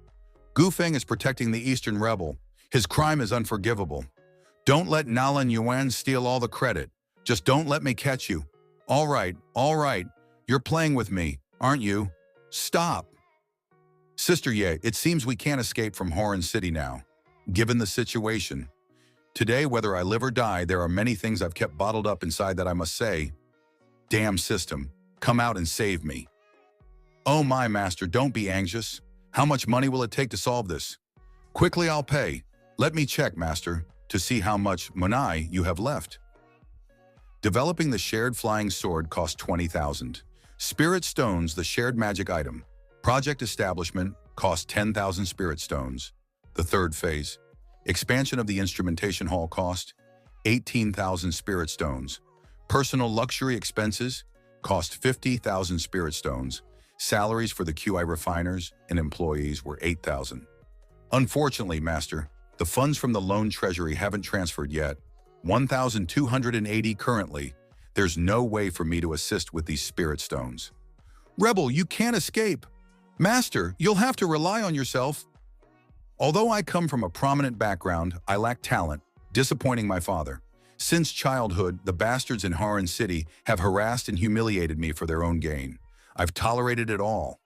Gu Feng is protecting the Eastern rebel. His crime is unforgivable. Don't let Nalan Yuan steal all the credit. Just don't let me catch you. All right. You're playing with me, aren't you? Stop. Sister Ye, it seems we can't escape from Horan City now. Given the situation. Today, whether I live or die, there are many things I've kept bottled up inside that I must say, damn system, come out and save me. Oh my master, don't be anxious. How much money will it take to solve this? Quickly I'll pay. Let me check, master, to see how much monai you have left. Developing the shared flying sword cost 20,000. Spirit stones, the shared magic item. Project establishment cost 10,000 spirit stones. The third phase. Expansion of the instrumentation hall cost 18,000 spirit stones. Personal luxury expenses cost 50,000 spirit stones. Salaries for the QI refiners and employees were 8,000. Unfortunately, master, the funds from the loan treasury haven't transferred yet. 1,280 currently. There's no way for me to assist with these spirit stones. Rebel, you can't escape. Master, you'll have to rely on yourself. Although I come from a prominent background, I lack talent, disappointing my father. Since childhood, the bastards in Horan City have harassed and humiliated me for their own gain. I've tolerated it all.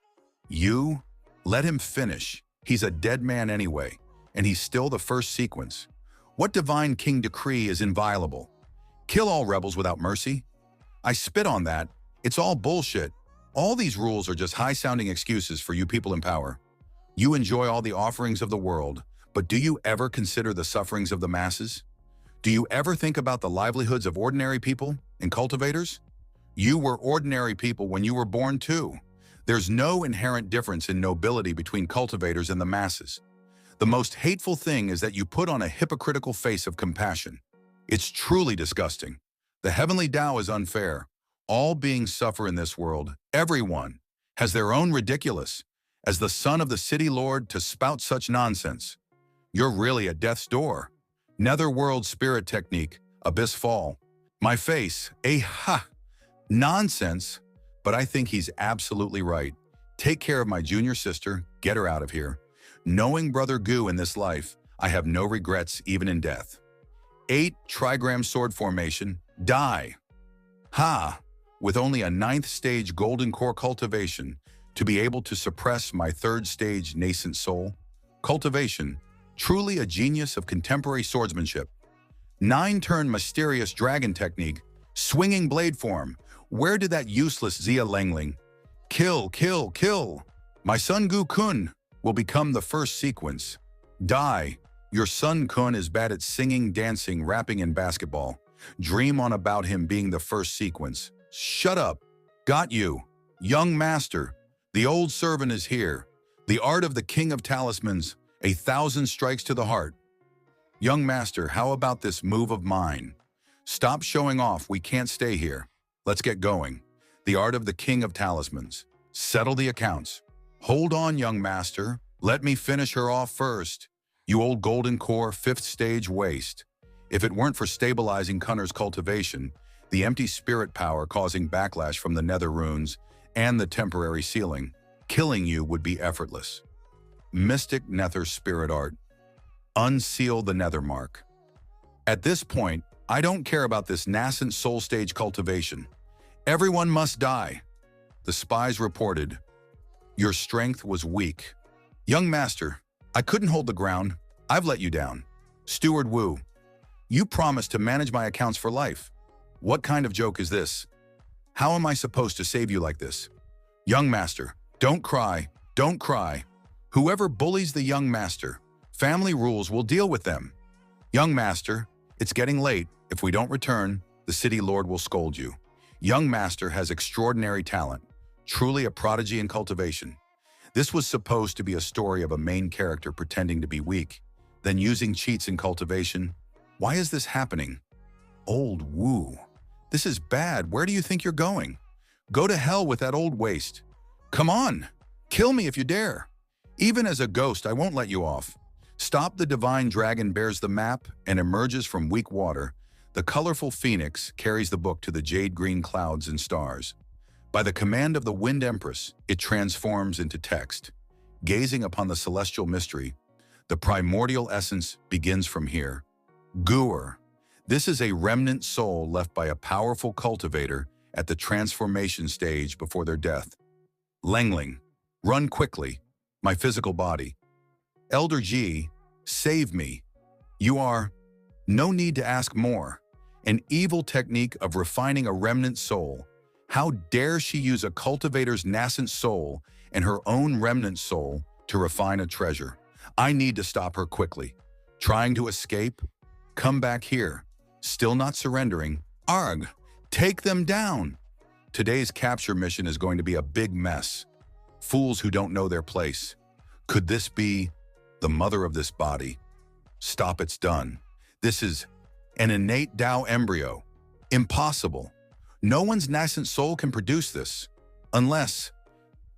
You? Let him finish. He's a dead man anyway, and he's still the first sequence. What Divine King decree is inviolable? Kill all rebels without mercy? I spit on that. It's all bullshit. All these rules are just high-sounding excuses for you people in power. You enjoy all the offerings of the world, but do you ever consider the sufferings of the masses? Do you ever think about the livelihoods of ordinary people and cultivators? You were ordinary people when you were born too. There's no inherent difference in nobility between cultivators and the masses. The most hateful thing is that you put on a hypocritical face of compassion. It's truly disgusting. The heavenly Tao is unfair. All beings suffer in this world. Everyone has their own ridiculous. As the son of the City Lord to spout such nonsense. You're really at death's door. Netherworld spirit technique, abyss fall. My face, nonsense. But I think he's absolutely right. Take care of my junior sister, get her out of here. Knowing Brother Gu in this life, I have no regrets even in death. 8 trigram sword formation, die. Ha! With only a 9th stage golden core cultivation, to be able to suppress my 3rd stage nascent soul. Cultivation, truly a genius of contemporary swordsmanship. 9-turn mysterious dragon technique, swinging blade form. Where did that useless Zia Langling? Kill. My son Gu Kun will become the first sequence. Die. Your son Kun is bad at singing, dancing, rapping, and basketball. Dream on about him being the first sequence. Shut up. Got you. Young master. The old servant is here. The art of the king of talismans, 1,000 strikes to the heart. Young master, how about this move of mine? Stop showing off, we can't stay here. Let's get going. The art of the king of talismans. Settle the accounts. Hold on, young master. Let me finish her off first. You old golden core, 5th stage waste. If it weren't for stabilizing Cunner's cultivation, the empty spirit power causing backlash from the nether runes, and the temporary sealing, killing you would be effortless. Mystic nether spirit art. Unseal the nether mark. At this point, I don't care about this nascent soul stage cultivation. Everyone must die. The spies reported. Your strength was weak. Young master, I couldn't hold the ground. I've let you down. Steward Wu, you promised to manage my accounts for life. What kind of joke is this? How am I supposed to save you like this? Young master, don't cry, don't cry. Whoever bullies the young master, family rules will deal with them. Young master, it's getting late. If we don't return, the city lord will scold you. Young master has extraordinary talent, truly a prodigy in cultivation. This was supposed to be a story of a main character pretending to be weak, then using cheats in cultivation. Why is this happening? Old Wu. This is bad. Where do you think you're going? Go to hell with that old waste. Come on, kill me if you dare. Even as a ghost, I won't let you off. Stop. The divine dragon bears the map and emerges from weak water. The colorful phoenix carries the book to the jade green clouds and stars. By the command of the Wind Empress, it transforms into text. Gazing upon the celestial mystery, the primordial essence begins from here. Goer. This is a remnant soul left by a powerful cultivator at the transformation stage before their death. Lengling. Run quickly. My physical body. Elder Ji, save me. You are. No need to ask more. An evil technique of refining a remnant soul. How dare she use a cultivator's nascent soul and her own remnant soul to refine a treasure? I need to stop her quickly. Trying to escape? Come back here. Still not surrendering? Arg! Take them down! Today's capture mission is going to be a big mess. Fools who don't know their place. Could this be the mother of this body? Stop, it's done. This is an innate Tao embryo. Impossible. No one's nascent soul can produce this. Unless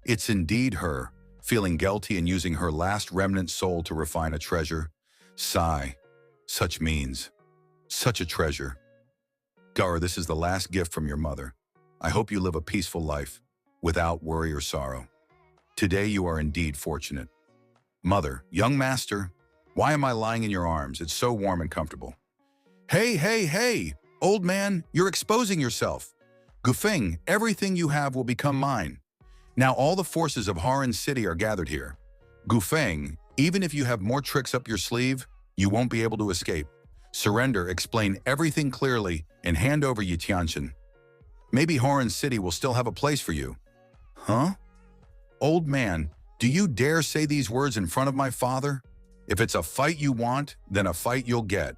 it's indeed her, feeling guilty and using her last remnant soul to refine a treasure. Sigh. Such means. Such a treasure. Gar, this is the last gift from your mother. I hope you live a peaceful life, without worry or sorrow. Today you are indeed fortunate. Mother, young master, why am I lying in your arms? It's so warm and comfortable. Hey, hey, hey! Old man, you're exposing yourself. Gufeng, everything you have will become mine. Now all the forces of Haran City are gathered here. Gufeng, even if you have more tricks up your sleeve, you won't be able to escape. Surrender, explain everything clearly, and hand over Yitianshan. Maybe Haran City will still have a place for you. Huh? Old man, do you dare say these words in front of my father? If it's a fight you want, then a fight you'll get.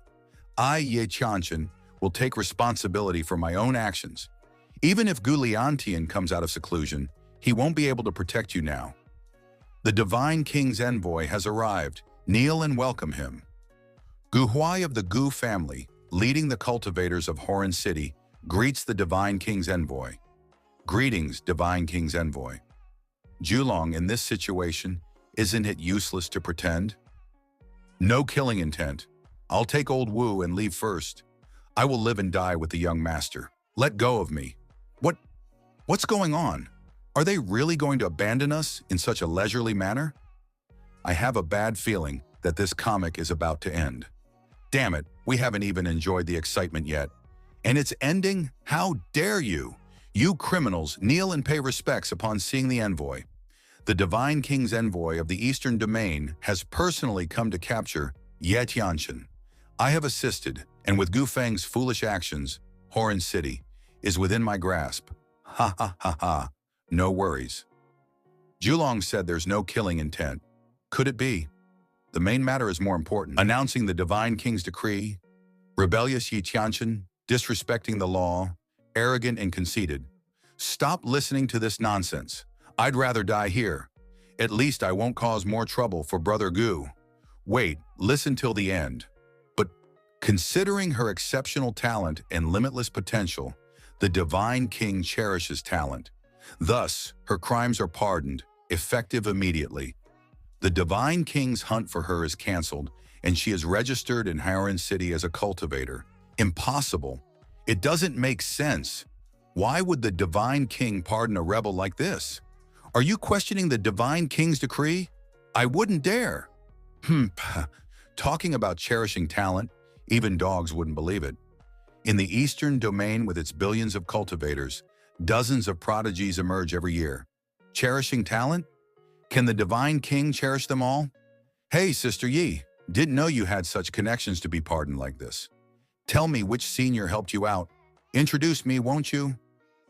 I, Ye Chanshan, will take responsibility for my own actions. Even if Gu Liantian comes out of seclusion, he won't be able to protect you now. The Divine King's envoy has arrived. Kneel and welcome him. Gu Huai of the Gu family, leading the cultivators of Haran City, greets the Divine King's envoy. Greetings, Divine King's envoy. Julong, in this situation, isn't it useless to pretend? No killing intent. I'll take old Wu and leave first. I will live and die with the young master. Let go of me. What's going on? Are they really going to abandon us in such a leisurely manner? I have a bad feeling that this comic is about to end. Damn it, we haven't even enjoyed the excitement yet. And it's ending? How dare you? You criminals, kneel and pay respects upon seeing the envoy. The Divine King's envoy of the Eastern Domain has personally come to capture Ye Tianshan. I have assisted, and with Gu Feng's foolish actions, Haran City is within my grasp. Ha ha ha ha. No worries. Julong said there's no killing intent. Could it be? The main matter is more important. Announcing the Divine King's decree, rebellious Yi Tianshan, disrespecting the law, arrogant and conceited. Stop listening to this nonsense. I'd rather die here. At least I won't cause more trouble for Brother Gu. Wait, listen till the end. Considering her exceptional talent and limitless potential, the Divine King cherishes talent. Thus, her crimes are pardoned, effective immediately. The Divine King's hunt for her is cancelled, and she is registered in Haren City as a cultivator. Impossible. It doesn't make sense. Why would the Divine King pardon a rebel like this? Are you questioning the Divine King's decree? I wouldn't dare. Talking about cherishing talent, even dogs wouldn't believe it. In the Eastern Domain with its billions of cultivators, dozens of prodigies emerge every year. Cherishing talent? Can the Divine King cherish them all? Hey, Sister Yi, didn't know you had such connections to be pardoned like this. Tell me which senior helped you out. Introduce me, won't you?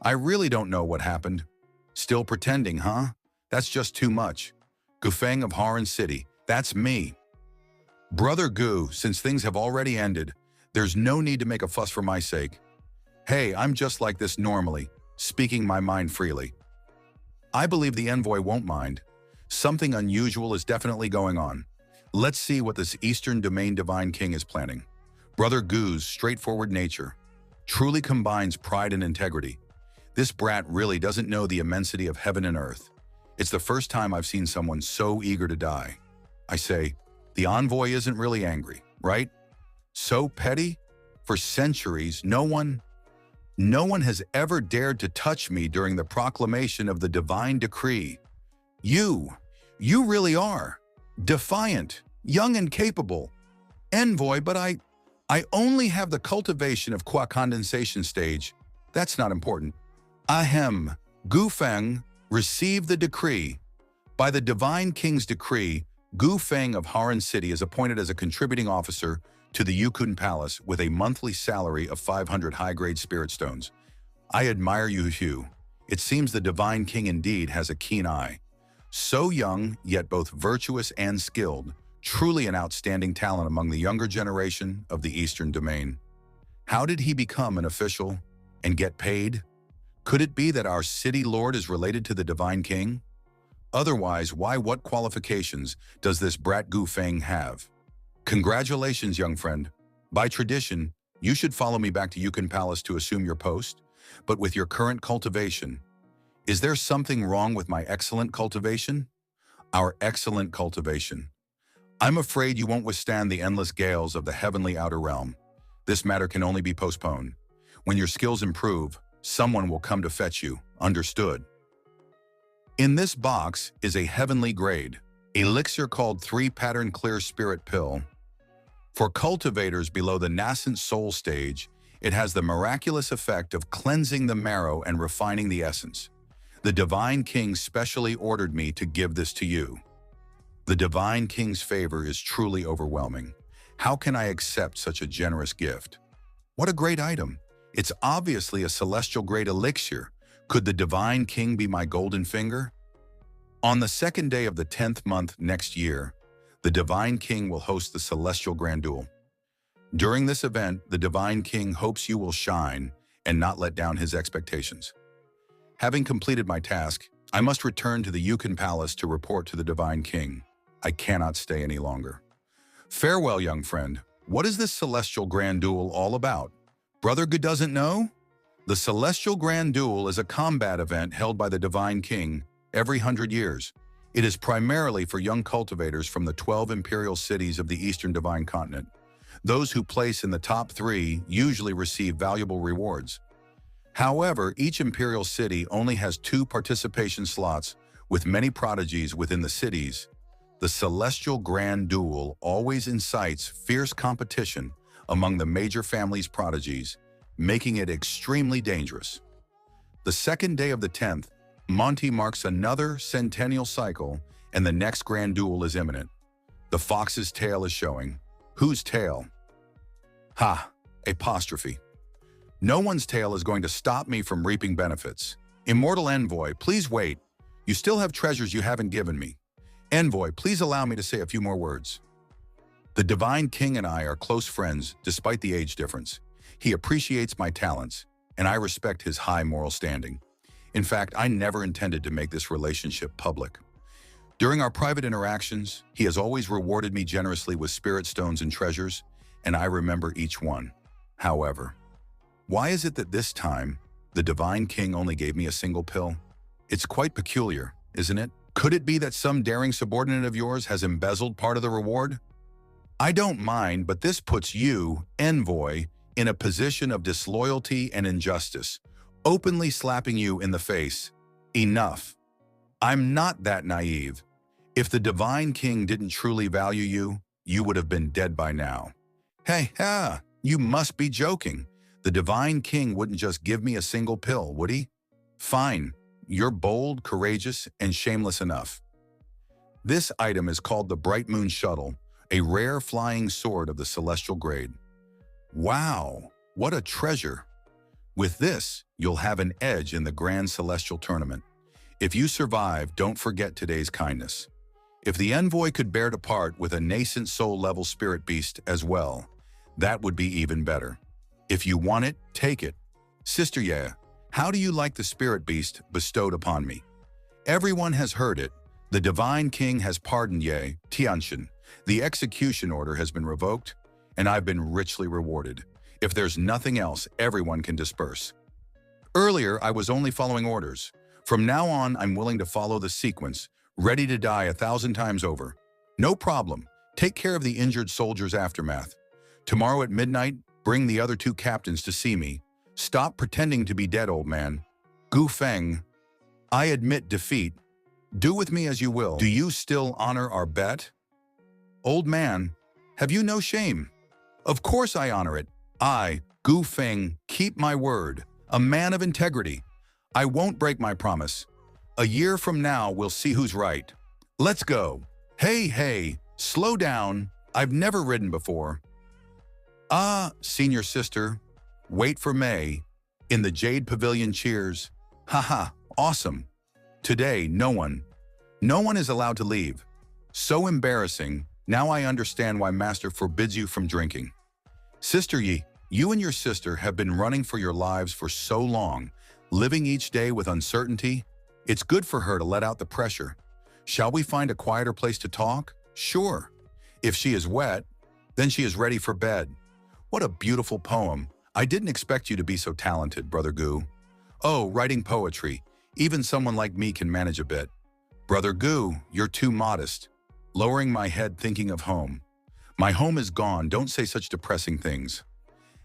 I really don't know what happened. Still pretending, huh? That's just too much. Gufeng of Haren City, that's me. Brother Gu, since things have already ended, there's no need to make a fuss for my sake. Hey, I'm just like this normally, speaking my mind freely. I believe the envoy won't mind. Something unusual is definitely going on. Let's see what this Eastern Domain Divine King is planning. Brother Gu's straightforward nature truly combines pride and integrity. This brat really doesn't know the immensity of heaven and earth. It's the first time I've seen someone so eager to die. I say, the envoy isn't really angry, right? So petty? For centuries, no one has ever dared to touch me during the proclamation of the divine decree. You really are. Defiant, young and capable. Envoy, but I only have the cultivation of qua condensation stage. That's not important. Ahem, Gufeng received the decree. By the Divine King's decree, Gufeng of Haren City is appointed as a contributing officer to the Yukun Palace with a monthly salary of 500 high-grade spirit stones. I admire you, Hugh. It seems the Divine King indeed has a keen eye. So young, yet both virtuous and skilled, truly an outstanding talent among the younger generation of the Eastern Domain. How did he become an official and get paid? Could it be that our city lord is related to the Divine King? Otherwise, what qualifications does this brat Gufeng have? Congratulations, young friend. By tradition, you should follow me back to Yukon Palace to assume your post, but with your current cultivation, is there something wrong with my excellent cultivation? Our excellent cultivation. I'm afraid you won't withstand the endless gales of the heavenly outer realm. This matter can only be postponed. When your skills improve, someone will come to fetch you. Understood? In this box is a heavenly grade, elixir called 3-pattern clear spirit pill. For cultivators below the nascent soul stage, it has the miraculous effect of cleansing the marrow and refining the essence. The Divine King specially ordered me to give this to you. The Divine King's favor is truly overwhelming. How can I accept such a generous gift? What a great item. It's obviously a celestial grade elixir. Could the Divine King be my golden finger? On the second day of the 10th month next year, the Divine King will host the Celestial Grand Duel. During this event, the Divine King hopes you will shine and not let down his expectations. Having completed my task, I must return to the Yukon Palace to report to the Divine King. I cannot stay any longer. Farewell, young friend. What is this Celestial Grand Duel all about? Brother Good doesn't know? The Celestial Grand Duel is a combat event held by the Divine King every 100 years. It is primarily for young cultivators from the 12 imperial cities of the Eastern Divine Continent. Those who place in the top 3 usually receive valuable rewards. However, each imperial city only has 2 participation slots, with many prodigies within the cities. The Celestial Grand Duel always incites fierce competition among the major families' prodigies, making it extremely dangerous. The second day of the 10th, Monty marks another centennial cycle, and the next grand duel is imminent. The fox's tail is showing. Whose tail? Ha! Apostrophe. No one's tail is going to stop me from reaping benefits. Immortal Envoy, please wait. You still have treasures you haven't given me. Envoy, please allow me to say a few more words. The Divine King and I are close friends despite the age difference. He appreciates my talents, and I respect his high moral standing. In fact, I never intended to make this relationship public. During our private interactions, he has always rewarded me generously with spirit stones and treasures, and I remember each one. However, why is it that this time, the Divine King only gave me a single pill? It's quite peculiar, isn't it? Could it be that some daring subordinate of yours has embezzled part of the reward? I don't mind, but this puts you, envoy, in a position of disloyalty and injustice, openly slapping you in the face. Enough. I'm not that naive. If the Divine King didn't truly value you, you would have been dead by now. Hey, you must be joking. The Divine King wouldn't just give me a single pill, would he? Fine, you're bold, courageous, and shameless enough. This item is called the Bright Moon Shuttle, a rare flying sword of the celestial grade. Wow, what a treasure! With this, you'll have an edge in the Grand Celestial Tournament. If you survive, don't forget today's kindness. If the envoy could bear to part with a nascent soul-level spirit beast as well, that would be even better. If you want it, take it. Sister Ye, how do you like the spirit beast bestowed upon me? Everyone has heard it. The Divine King has pardoned Ye, Tianxin. The execution order has been revoked, and I've been richly rewarded. If there's nothing else, everyone can disperse. Earlier, I was only following orders. From now on, I'm willing to follow the sequence, ready to die 1,000 times over. No problem. Take care of the injured soldier's aftermath. Tomorrow at midnight, bring the other 2 captains to see me. Stop pretending to be dead, old man. Gu Feng, I admit defeat. Do with me as you will. Do you still honor our bet? Old man, have you no shame? Of course I honor it. I, Gu Feng, keep my word. A man of integrity. I won't break my promise. A year from now, we'll see who's right. Let's go. Hey, slow down. I've never ridden before. Senior sister, wait for May. In the Jade Pavilion cheers. Haha, awesome. Today, no one is allowed to leave. So embarrassing. Now I understand why Master forbids you from drinking. Sister Yi, you and your sister have been running for your lives for so long, living each day with uncertainty. It's good for her to let out the pressure. Shall we find a quieter place to talk? Sure. If she is wet, then she is ready for bed. What a beautiful poem. I didn't expect you to be so talented, Brother Gu. Oh, writing poetry. Even someone like me can manage a bit. Brother Gu, you're too modest. Lowering my head thinking of home. My home is gone, don't say such depressing things.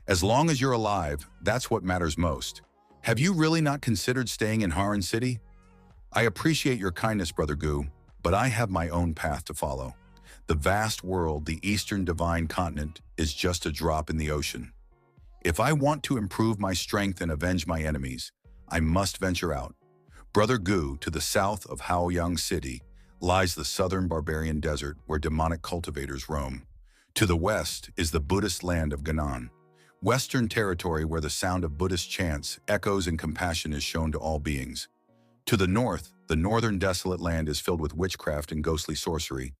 As long as you're alive, that's what matters most. Have you really not considered staying in Haran City? I appreciate your kindness, Brother Gu, but I have my own path to follow. The vast world, the Eastern Divine Continent, is just a drop in the ocean. If I want to improve my strength and avenge my enemies, I must venture out. Brother Gu, to the south of Haoyang City, lies the southern barbarian desert where demonic cultivators roam. To the west is the Buddhist land of Ganan, Western territory where the sound of Buddhist chants echoes and compassion is shown to all beings. To the north, the northern desolate land is filled with witchcraft and ghostly sorcery,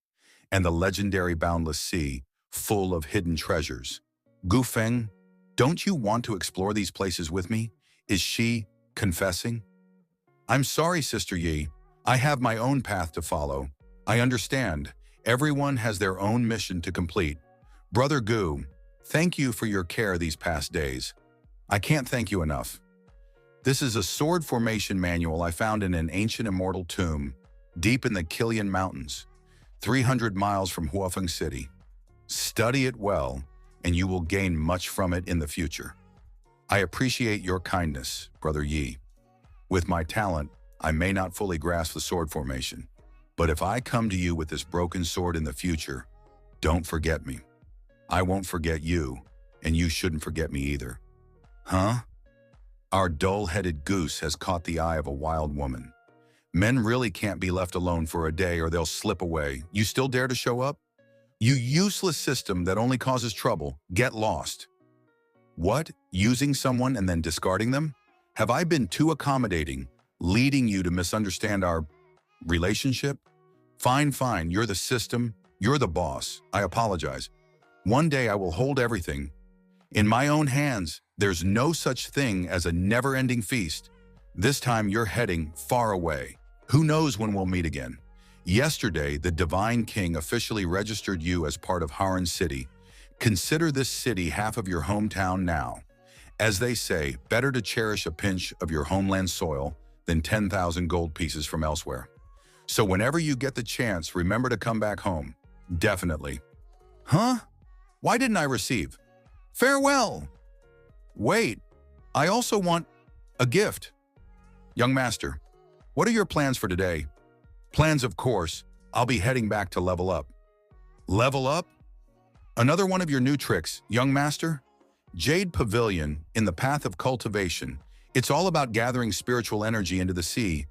and the legendary boundless sea, full of hidden treasures. Gu Feng, don't you want to explore these places with me? Is she confessing? I'm sorry, Sister Yi. I have my own path to follow. I understand. Everyone has their own mission to complete. Brother Gu, thank you for your care these past days. I can't thank you enough. This is a sword formation manual I found in an ancient immortal tomb, deep in the Kilian Mountains, 300 miles from Huafeng City. Study it well, and you will gain much from it in the future. I appreciate your kindness, Brother Yi. With my talent, I may not fully grasp the sword formation, but if I come to you with this broken sword in the future, don't forget me. I won't forget you, and you shouldn't forget me either. Huh? Our dull-headed goose has caught the eye of a wild woman. Men really can't be left alone for a day or they'll slip away. You still dare to show up? You useless system that only causes trouble. Get lost. What? Using someone and then discarding them? Have I been too accommodating, leading you to misunderstand our relationship? Fine, you're the system, you're the boss. I apologize. One day I will hold everything in my own hands. There's no such thing as a never-ending feast. This time you're heading far away. Who knows when we'll meet again? Yesterday, the Divine King officially registered you as part of Haran City, Consider this city half of your hometown now. As they say, better to cherish a pinch of your homeland soil than 10,000 gold pieces from elsewhere. So whenever you get the chance, remember to come back home. Definitely. Huh? Why didn't I receive? Farewell! Wait, I also want a gift. Young master, what are your plans for today? Plans, of course. I'll be heading back to level up. Level up? Another one of your new tricks, young master? Jade Pavilion, in the path of cultivation. It's all about gathering spiritual energy into the sea,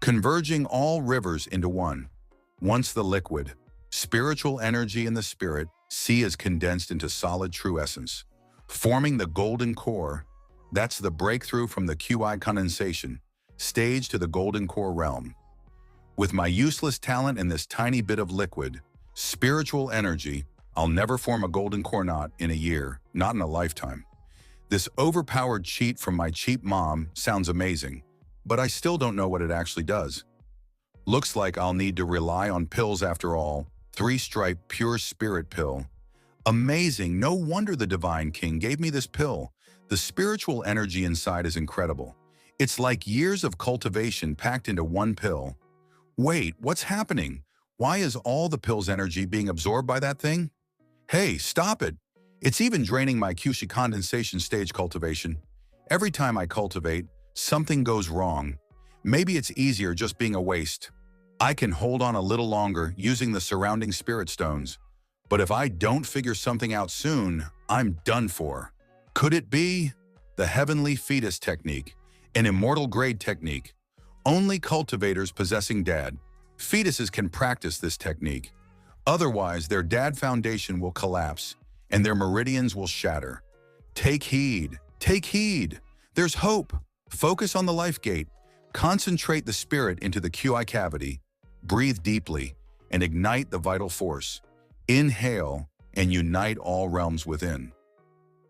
converging all rivers into one. Once the liquid, spiritual energy in the spirit, sea is condensed into solid true essence, forming the golden core. That's the breakthrough from the QI condensation stage to the golden core realm. With my useless talent in this tiny bit of liquid, spiritual energy, I'll never form a golden core knot in a year, not in a lifetime. This overpowered cheat from my cheap mom sounds amazing, but I still don't know what it actually does. Looks like I'll need to rely on pills after all. 3-stripe pure spirit pill. Amazing, no wonder the Divine King gave me this pill. The spiritual energy inside is incredible. It's like years of cultivation packed into one pill. Wait, what's happening? Why is all the pill's energy being absorbed by that thing? Hey, stop it! It's even draining my QC condensation stage cultivation. Every time I cultivate, something goes wrong. Maybe it's easier just being a waste. I can hold on a little longer using the surrounding spirit stones. But if I don't figure something out soon, I'm done for. Could it be the heavenly fetus technique, an immortal grade technique? Only cultivators possessing dad fetuses can practice this technique. Otherwise, their dad foundation will collapse and their meridians will shatter. Take heed. Take heed. There's hope. Focus on the life gate. Concentrate the spirit into the QI cavity. Breathe deeply and ignite the vital force. Inhale and unite all realms within.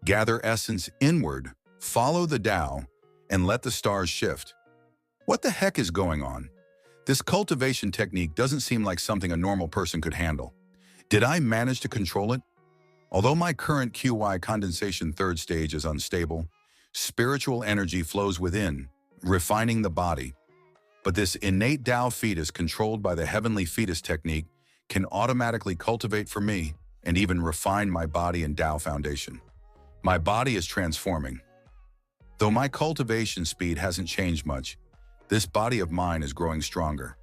Gather essence inward. Follow the Tao and let the stars shift. What the heck is going on? This cultivation technique doesn't seem like something a normal person could handle. Did I manage to control it? Although my current QY condensation third stage is unstable, spiritual energy flows within, refining the body. But this innate Tao fetus controlled by the heavenly fetus technique can automatically cultivate for me and even refine my body and Tao foundation. My body is transforming. Though my cultivation speed hasn't changed much, this body of mine is growing stronger.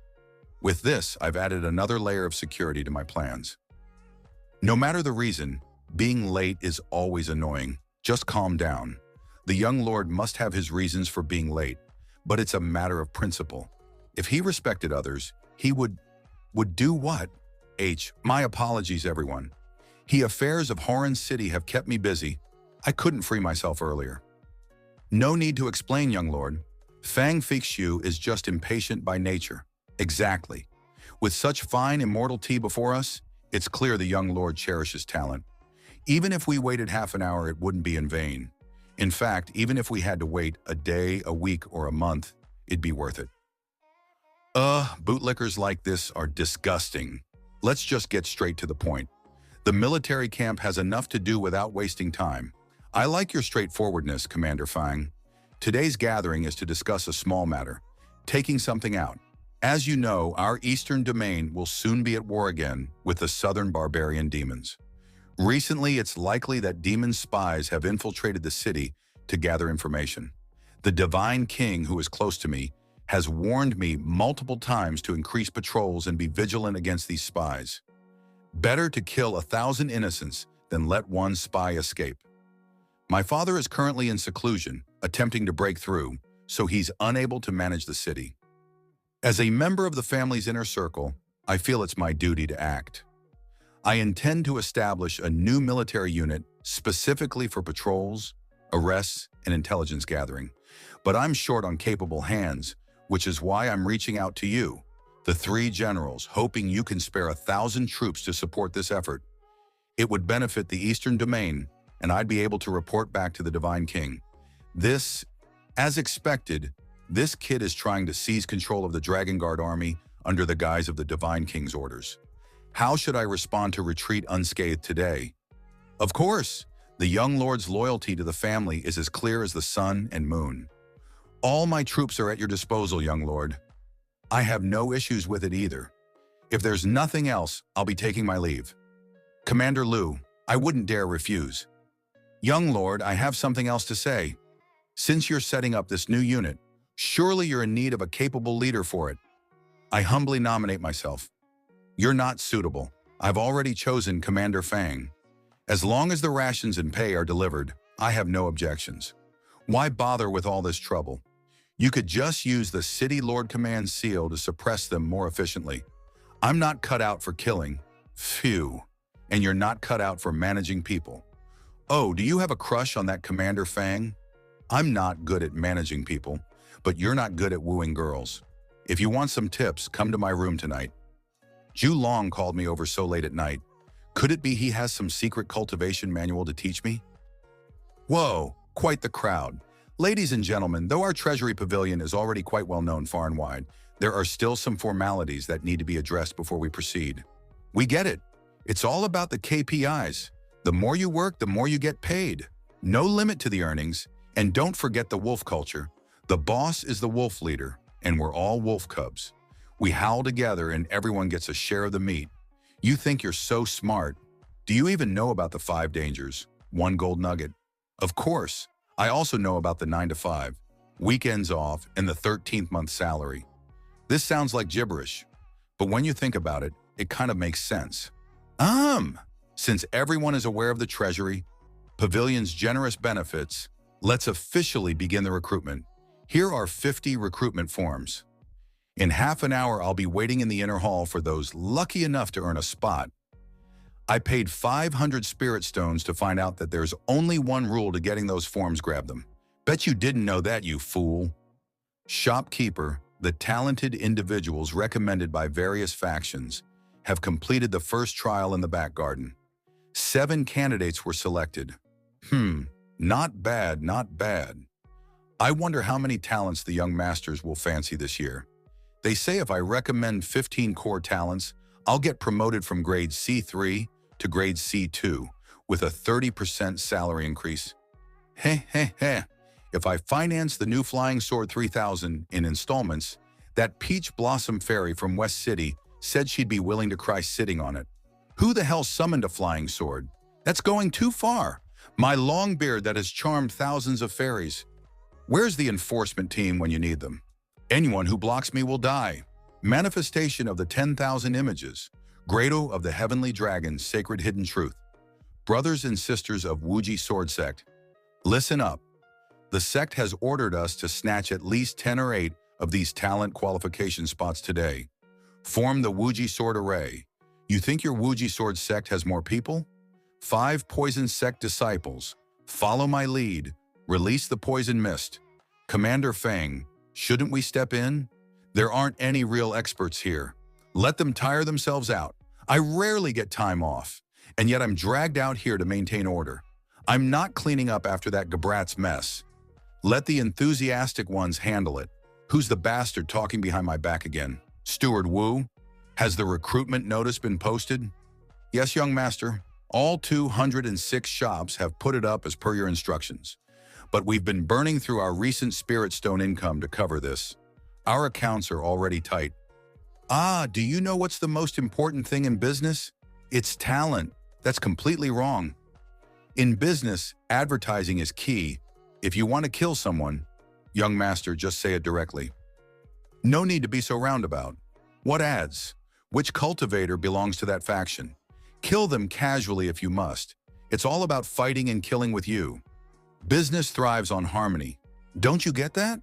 With this, I've added another layer of security to my plans. No matter the reason, being late is always annoying. Just calm down. The young lord must have his reasons for being late, but it's a matter of principle. If he respected others, he would do what? My apologies, everyone. The affairs of Horan City have kept me busy. I couldn't free myself earlier. No need to explain, young lord. Fang Feixiu is just impatient by nature. Exactly. With such fine immortality before us, it's clear the young lord cherishes talent. Even if we waited half an hour, it wouldn't be in vain. In fact, even if we had to wait a day, a week, or a month, it'd be worth it. Bootlickers like this are disgusting. Let's just get straight to the point. The military camp has enough to do without wasting time. I like your straightforwardness, Commander Fang. Today's gathering is to discuss a small matter, taking something out. As you know, our eastern domain will soon be at war again with the southern barbarian demons. Recently, it's likely that demon spies have infiltrated the city to gather information. The Divine King, who is close to me, has warned me multiple times to increase patrols and be vigilant against these spies. Better to kill 1,000 innocents than let one spy escape. My father is currently in seclusion, attempting to break through, so he's unable to manage the city. As a member of the family's inner circle, I feel it's my duty to act. I intend to establish a new military unit specifically for patrols, arrests, and intelligence gathering, but I'm short on capable hands, which is why I'm reaching out to you, the 3 generals, hoping you can spare 1,000 troops to support this effort. It would benefit the Eastern Domain, and I'd be able to report back to the Divine King. As expected, this kid is trying to seize control of the Dragon Guard army under the guise of the Divine King's orders. How should I respond to retreat unscathed today? Of course, the young lord's loyalty to the family is as clear as the sun and moon. All my troops are at your disposal, young lord. I have no issues with it either. If there's nothing else, I'll be taking my leave. Commander Liu, I wouldn't dare refuse. Young lord, I have something else to say. Since you're setting up this new unit, surely you're in need of a capable leader for it. I humbly nominate myself. You're not suitable. I've already chosen Commander Fang. As long as the rations and pay are delivered, I have no objections. Why bother with all this trouble? You could just use the City Lord Command seal to suppress them more efficiently. I'm not cut out for killing. Phew. And you're not cut out for managing people. Oh, do you have a crush on that Commander Fang? I'm not good at managing people, but you're not good at wooing girls. If you want some tips, come to my room tonight. Zhu Long called me over so late at night. Could it be he has some secret cultivation manual to teach me? Whoa, quite the crowd. Ladies and gentlemen, though our Treasury Pavilion is already quite well known far and wide, there are still some formalities that need to be addressed before we proceed. We get it. It's all about the KPIs. The more you work, the more you get paid. No limit to the earnings, and don't forget the wolf culture. The boss is the wolf leader, and we're all wolf cubs. We howl together and everyone gets a share of the meat. You think you're so smart. Do you even know about the 5 dangers? 1 gold nugget. Of course, I also know about the 9 to 5, weekends off, and the 13th month salary. This sounds like gibberish, but when you think about it, it kind of makes sense. Since everyone is aware of the Treasury Pavilion's generous benefits, let's officially begin the recruitment. Here are 50 recruitment forms. In half an hour, I'll be waiting in the inner hall for those lucky enough to earn a spot. I paid 500 spirit stones to find out that there's only one rule to getting those forms. Grab them. Bet you didn't know that, you fool. Shopkeeper, the talented individuals recommended by various factions, have completed the first trial in the back garden. 7 candidates were selected. Not bad, not bad. I wonder how many talents the young masters will fancy this year. They say if I recommend 15 core talents, I'll get promoted from grade C3 to grade C2 with a 30% salary increase. If I finance the new Flying Sword 3000 in installments, that Peach Blossom Fairy from West City said she'd be willing to cry sitting on it. Who the hell summoned a flying sword? That's going too far. My long beard that has charmed thousands of fairies. Where's the enforcement team when you need them? Anyone who blocks me will die. Manifestation of the 10,000 images. Grado of the Heavenly Dragon's sacred hidden truth. Brothers and sisters of Wuji Sword Sect, listen up. The sect has ordered us to snatch at least 10 or 8 of these talent qualification spots today. Form the Wuji Sword Array. You think your Wuji Sword Sect has more people? 5 Poison Sect disciples. Follow my lead. Release the poison mist. Commander Fang, shouldn't we step in? There aren't any real experts here. Let them tire themselves out. I rarely get time off, and yet I'm dragged out here to maintain order. I'm not cleaning up after that Gabrat's mess. Let the enthusiastic ones handle it. Who's the bastard talking behind my back again? Steward Wu? Has the recruitment notice been posted? Yes, young master. All 206 shops have put it up as per your instructions. But we've been burning through our recent spirit stone income to cover this. Our accounts are already tight. Do you know what's the most important thing in business? It's talent. That's completely wrong. In business, advertising is key. If you want to kill someone, young master, just say it directly. No need to be so roundabout. What ads? Which cultivator belongs to that faction? Kill them casually if you must. It's all about fighting and killing with you. Business thrives on harmony. Don't you get that?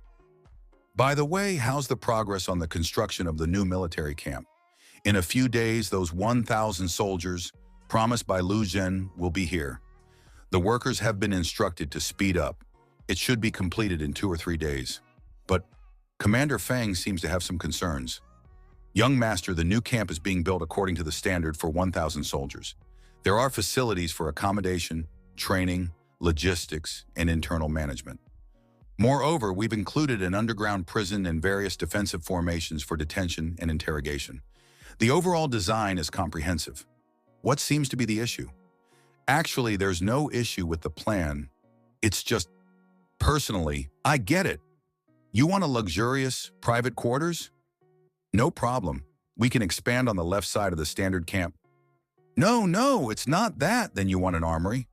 By the way, how's the progress on the construction of the new military camp? In a few days, those 1,000 soldiers, promised by Lu Zhen, will be here. The workers have been instructed to speed up. It should be completed in 2 or 3 days. But Commander Fang seems to have some concerns. Young master, the new camp is being built according to the standard for 1,000 soldiers. There are facilities for accommodation, training, logistics, and internal management. Moreover, we've included an underground prison and various defensive formations for detention and interrogation. The overall design is comprehensive. What seems to be the issue? Actually, there's no issue with the plan. It's just, personally, I get it. You want a luxurious, private quarters? No problem. We can expand on the left side of the standard camp. No, it's not that. Then you want an armory?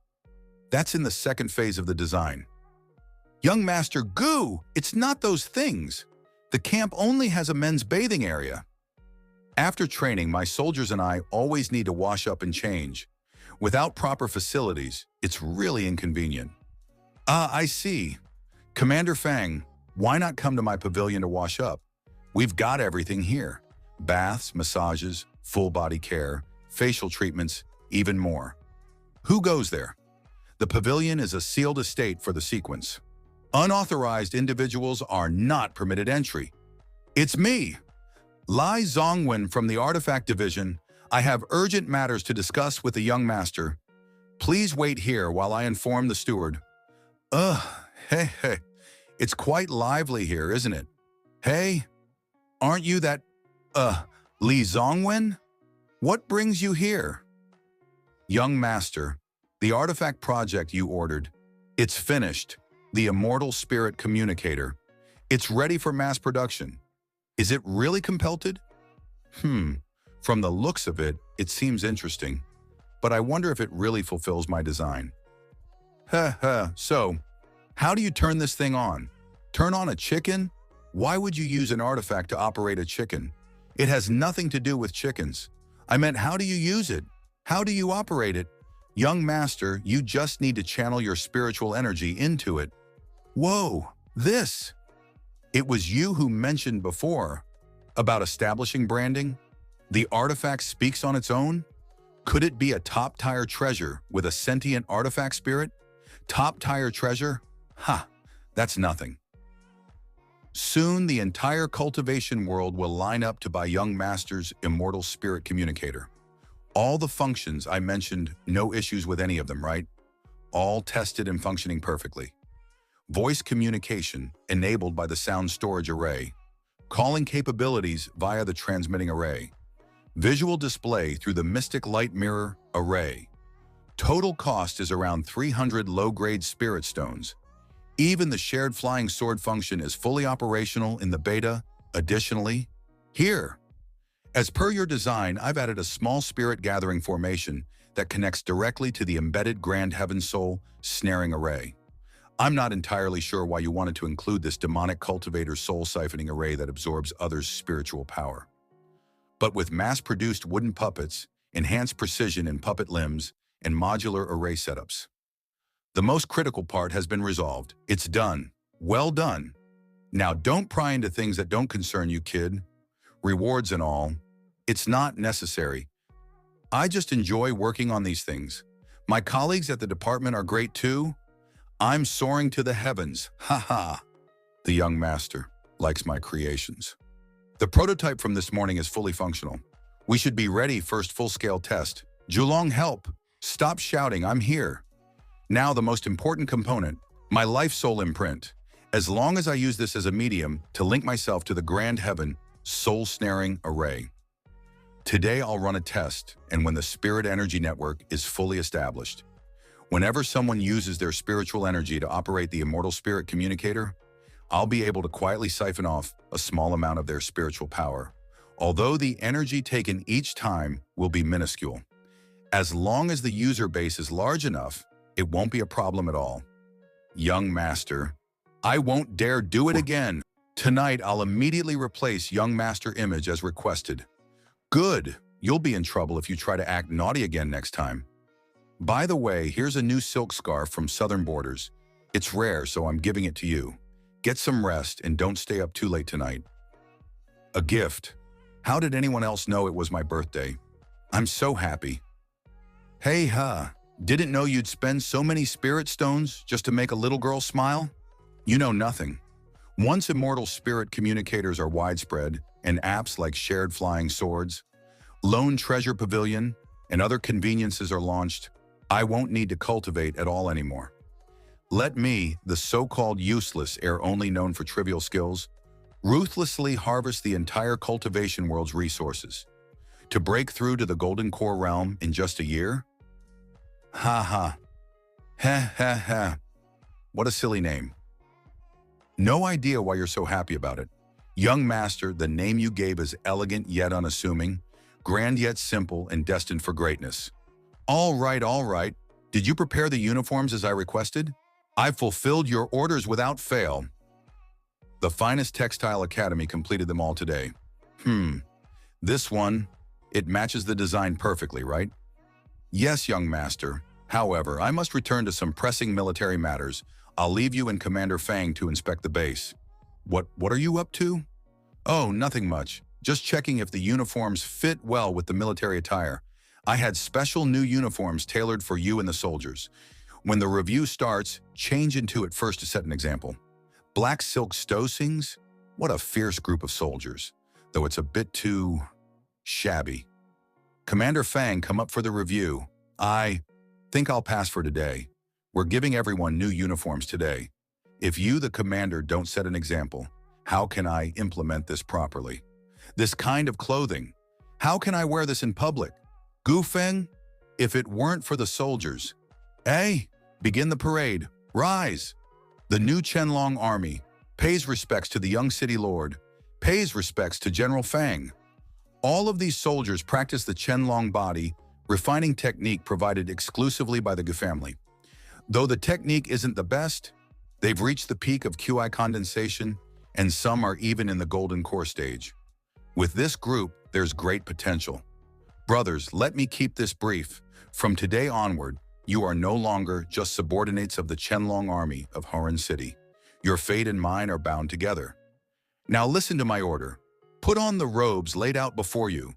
That's in the second phase of the design. Young Master Goo, it's not those things. The camp only has a men's bathing area. After training, my soldiers and I always need to wash up and change. Without proper facilities, it's really inconvenient. I see. Commander Fang, why not come to my pavilion to wash up? We've got everything here. Baths, massages, full body care, facial treatments, even more. Who goes there? The pavilion is a sealed estate for the sequence. Unauthorized individuals are not permitted entry. It's me, Lai Zongwen from the Artifact Division. I have urgent matters to discuss with the young master. Please wait here while I inform the steward. Hey, it's quite lively here, isn't it? Hey, aren't you that, Li Zongwen? What brings you here? Young master, the artifact project you ordered. It's finished. The Immortal Spirit Communicator. It's ready for mass production. Is it really completed? From the looks of it, it seems interesting. But I wonder if it really fulfills my design. So, how do you turn this thing on? Turn on a chicken? Why would you use an artifact to operate a chicken? It has nothing to do with chickens. I meant, how do you use it? How do you operate it? Young master, you just need to channel your spiritual energy into it. Whoa, this! It was you who mentioned before about establishing branding. The artifact speaks on its own? Could it be a top-tier treasure with a sentient artifact spirit? Top-tier treasure? That's nothing. Soon, the entire cultivation world will line up to buy Young Master's Immortal Spirit Communicator. All the functions I mentioned, no issues with any of them, right? All tested and functioning perfectly. Voice communication enabled by the sound storage array. Calling capabilities via the transmitting array. Visual display through the Mystic Light Mirror array. Total cost is around 300 low-grade spirit stones. Even the shared flying sword function is fully operational in the beta. Additionally, here, as per your design, I've added a small spirit gathering formation that connects directly to the embedded Grand Heaven Soul snaring array. I'm not entirely sure why you wanted to include this demonic cultivator soul siphoning array that absorbs others' spiritual power. But with mass-produced wooden puppets, enhanced precision in puppet limbs, and modular array setups, the most critical part has been resolved. It's done. Well done. Now don't pry into things that don't concern you, kid. Rewards and all. It's not necessary. I just enjoy working on these things. My colleagues at the department are great too. I'm soaring to the heavens. Ha. The young master likes my creations. The prototype from this morning is fully functional. We should be ready first full-scale test. Julong, help. Stop shouting, I'm here. Now the most important component, my life soul imprint. As long as I use this as a medium to link myself to the Grand Heaven soul snaring array. Today I'll run a test, and when the spirit energy network is fully established, whenever someone uses their spiritual energy to operate the Immortal Spirit Communicator, I'll be able to quietly siphon off a small amount of their spiritual power, although the energy taken each time will be minuscule. As long as the user base is large enough, it won't be a problem at all. Young Master, I won't dare do it again. Tonight, I'll immediately replace Young Master image as requested. Good. You'll be in trouble if you try to act naughty again next time. By the way, here's a new silk scarf from Southern Borders. It's rare, so I'm giving it to you. Get some rest and don't stay up too late tonight. A gift. How did anyone else know it was my birthday? I'm so happy. Hey, didn't know you'd spend so many spirit stones just to make a little girl smile? You know nothing. Once immortal spirit communicators are widespread and apps like shared flying swords, lone treasure pavilion, and other conveniences are launched, I won't need to cultivate at all anymore. Let me, the so-called useless heir only known for trivial skills, ruthlessly harvest the entire cultivation world's resources. To break through to the Golden Core realm in just a year? Ha ha. Ha ha ha. What a silly name. No idea why you're so happy about it. Young Master, the name you gave is elegant yet unassuming, grand yet simple, and destined for greatness. All right, all right. Did you prepare the uniforms as I requested? I've fulfilled your orders without fail. The finest textile academy completed them all today. This one, it matches the design perfectly, right? Yes, young master. However, I must return to some pressing military matters. I'll leave you and Commander Fang to inspect the base. What are you up to? Oh, nothing much. Just checking if the uniforms fit well with the military attire. I had special new uniforms tailored for you and the soldiers. When the review starts, change into it first to set an example. Black silk stowsings? What a fierce group of soldiers, though it's a bit too shabby. Commander Fang, come up for the review. I think I'll pass for today. We're giving everyone new uniforms today. If you, the commander, don't set an example, how can I implement this properly? This kind of clothing, how can I wear this in public? Gu Feng, if it weren't for the soldiers. Hey, begin the parade. Rise. The new Qianlong army pays respects to the young city lord, pays respects to General Fang. All of these soldiers practice the Qianlong body, refining technique provided exclusively by the Gu family. Though the technique isn't the best, they've reached the peak of QI condensation, and some are even in the golden core stage. With this group, there's great potential. Brothers, let me keep this brief. From today onward, you are no longer just subordinates of the Qianlong army of Horan City. Your fate and mine are bound together. Now listen to my order. Put on the robes laid out before you.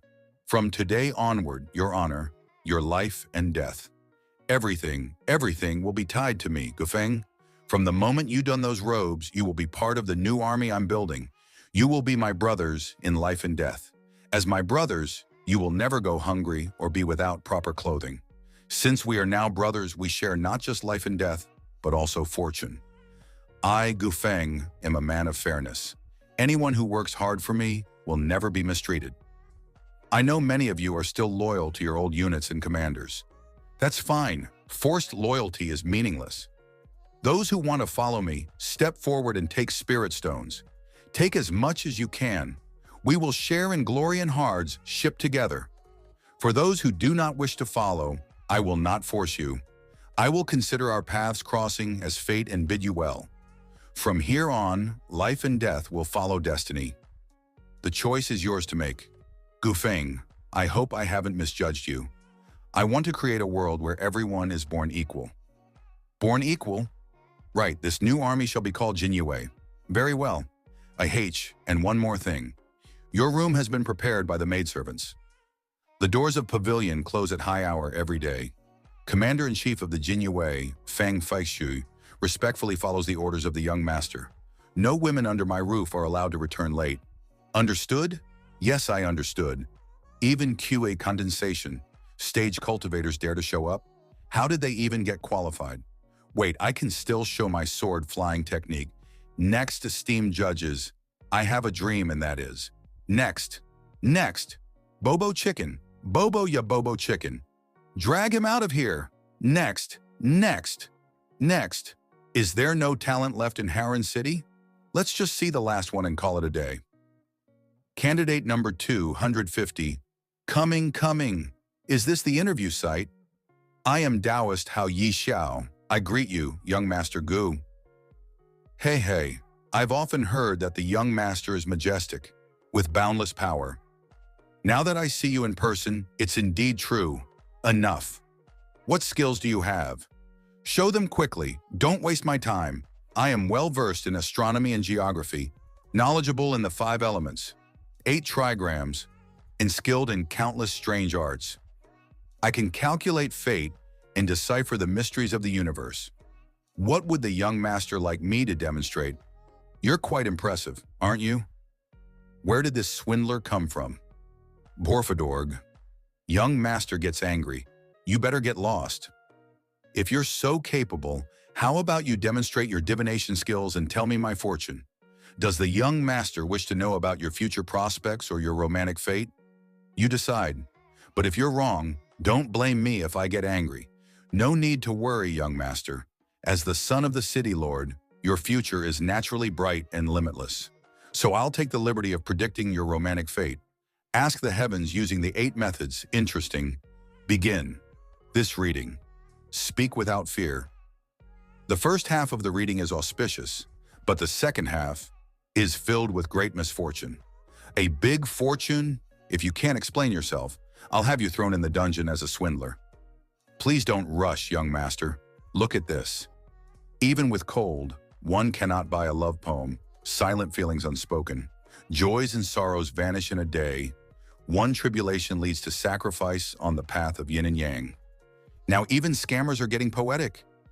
From today onward, your honor, your life and death. Everything will be tied to me, Gufeng. From the moment you don those robes, you will be part of the new army I'm building. You will be my brothers in life and death. As my brothers, you will never go hungry or be without proper clothing. Since we are now brothers, we share not just life and death, but also fortune. I, Gufeng, am a man of fairness. Anyone who works hard for me will never be mistreated. I know many of you are still loyal to your old units and commanders. That's fine. Forced loyalty is meaningless. Those who want to follow me, step forward and take spirit stones. Take as much as you can. We will share in glory and hards, shipped together. For those who do not wish to follow, I will not force you. I will consider our paths crossing as fate and bid you well. From here on, life and death will follow destiny. The choice is yours to make. Gufeng, I hope I haven't misjudged you. I want to create a world where everyone is born equal. Born equal? Right, this new army shall be called Jinyue. Very well. And one more thing. Your room has been prepared by the maidservants. The doors of pavilion close at high hour every day. Commander-in-Chief of the Jinyue, Fang Faishu, respectfully follows the orders of the young master. No women under my roof are allowed to return late. Understood? Yes, I understood. Even QA condensation. Stage cultivators dare to show up? How did they even get qualified? Wait, I can still show my sword flying technique. Next, esteemed judges, I have a dream, and that is. Next. Bobo chicken. Bobo ya Bobo chicken. Drag him out of here. Next. Is there no talent left in Horan City? Let's just see the last one and call it a day. Candidate number 250. Coming. Is this the interview site? I am Taoist Hao Yi Xiao. I greet you, young Master Gu. Hey, I've often heard that the young master is majestic, with boundless power. Now that I see you in person, it's indeed true. Enough. What skills do you have? Show them quickly. Don't waste my time. I am well versed in astronomy and geography, knowledgeable in the 5 elements, 8 trigrams, and skilled in countless strange arts. I can calculate fate and decipher the mysteries of the universe. What would the young master like me to demonstrate? You're quite impressive, aren't you? Where did this swindler come from? Borfadorg. Young master gets angry. You better get lost. If you're so capable, how about you demonstrate your divination skills and tell me my fortune? Does the young master wish to know about your future prospects or your romantic fate? You decide. But if you're wrong, don't blame me if I get angry. No need to worry, young master. As the son of the city lord, your future is naturally bright and limitless. So I'll take the liberty of predicting your romantic fate. Ask the heavens using the 8 methods. Interesting. Begin. This reading. Speak without fear. The first half of the reading is auspicious, but the second half is filled with great misfortune. A big fortune? If you can't explain yourself, I'll have you thrown in the dungeon as a swindler. Please don't rush, young master. Look at this. Even with cold, one cannot buy a love poem, silent feelings unspoken. Joys and sorrows vanish in a day. One tribulation leads to sacrifice on the path of yin and yang. Now even scammers are getting poetic.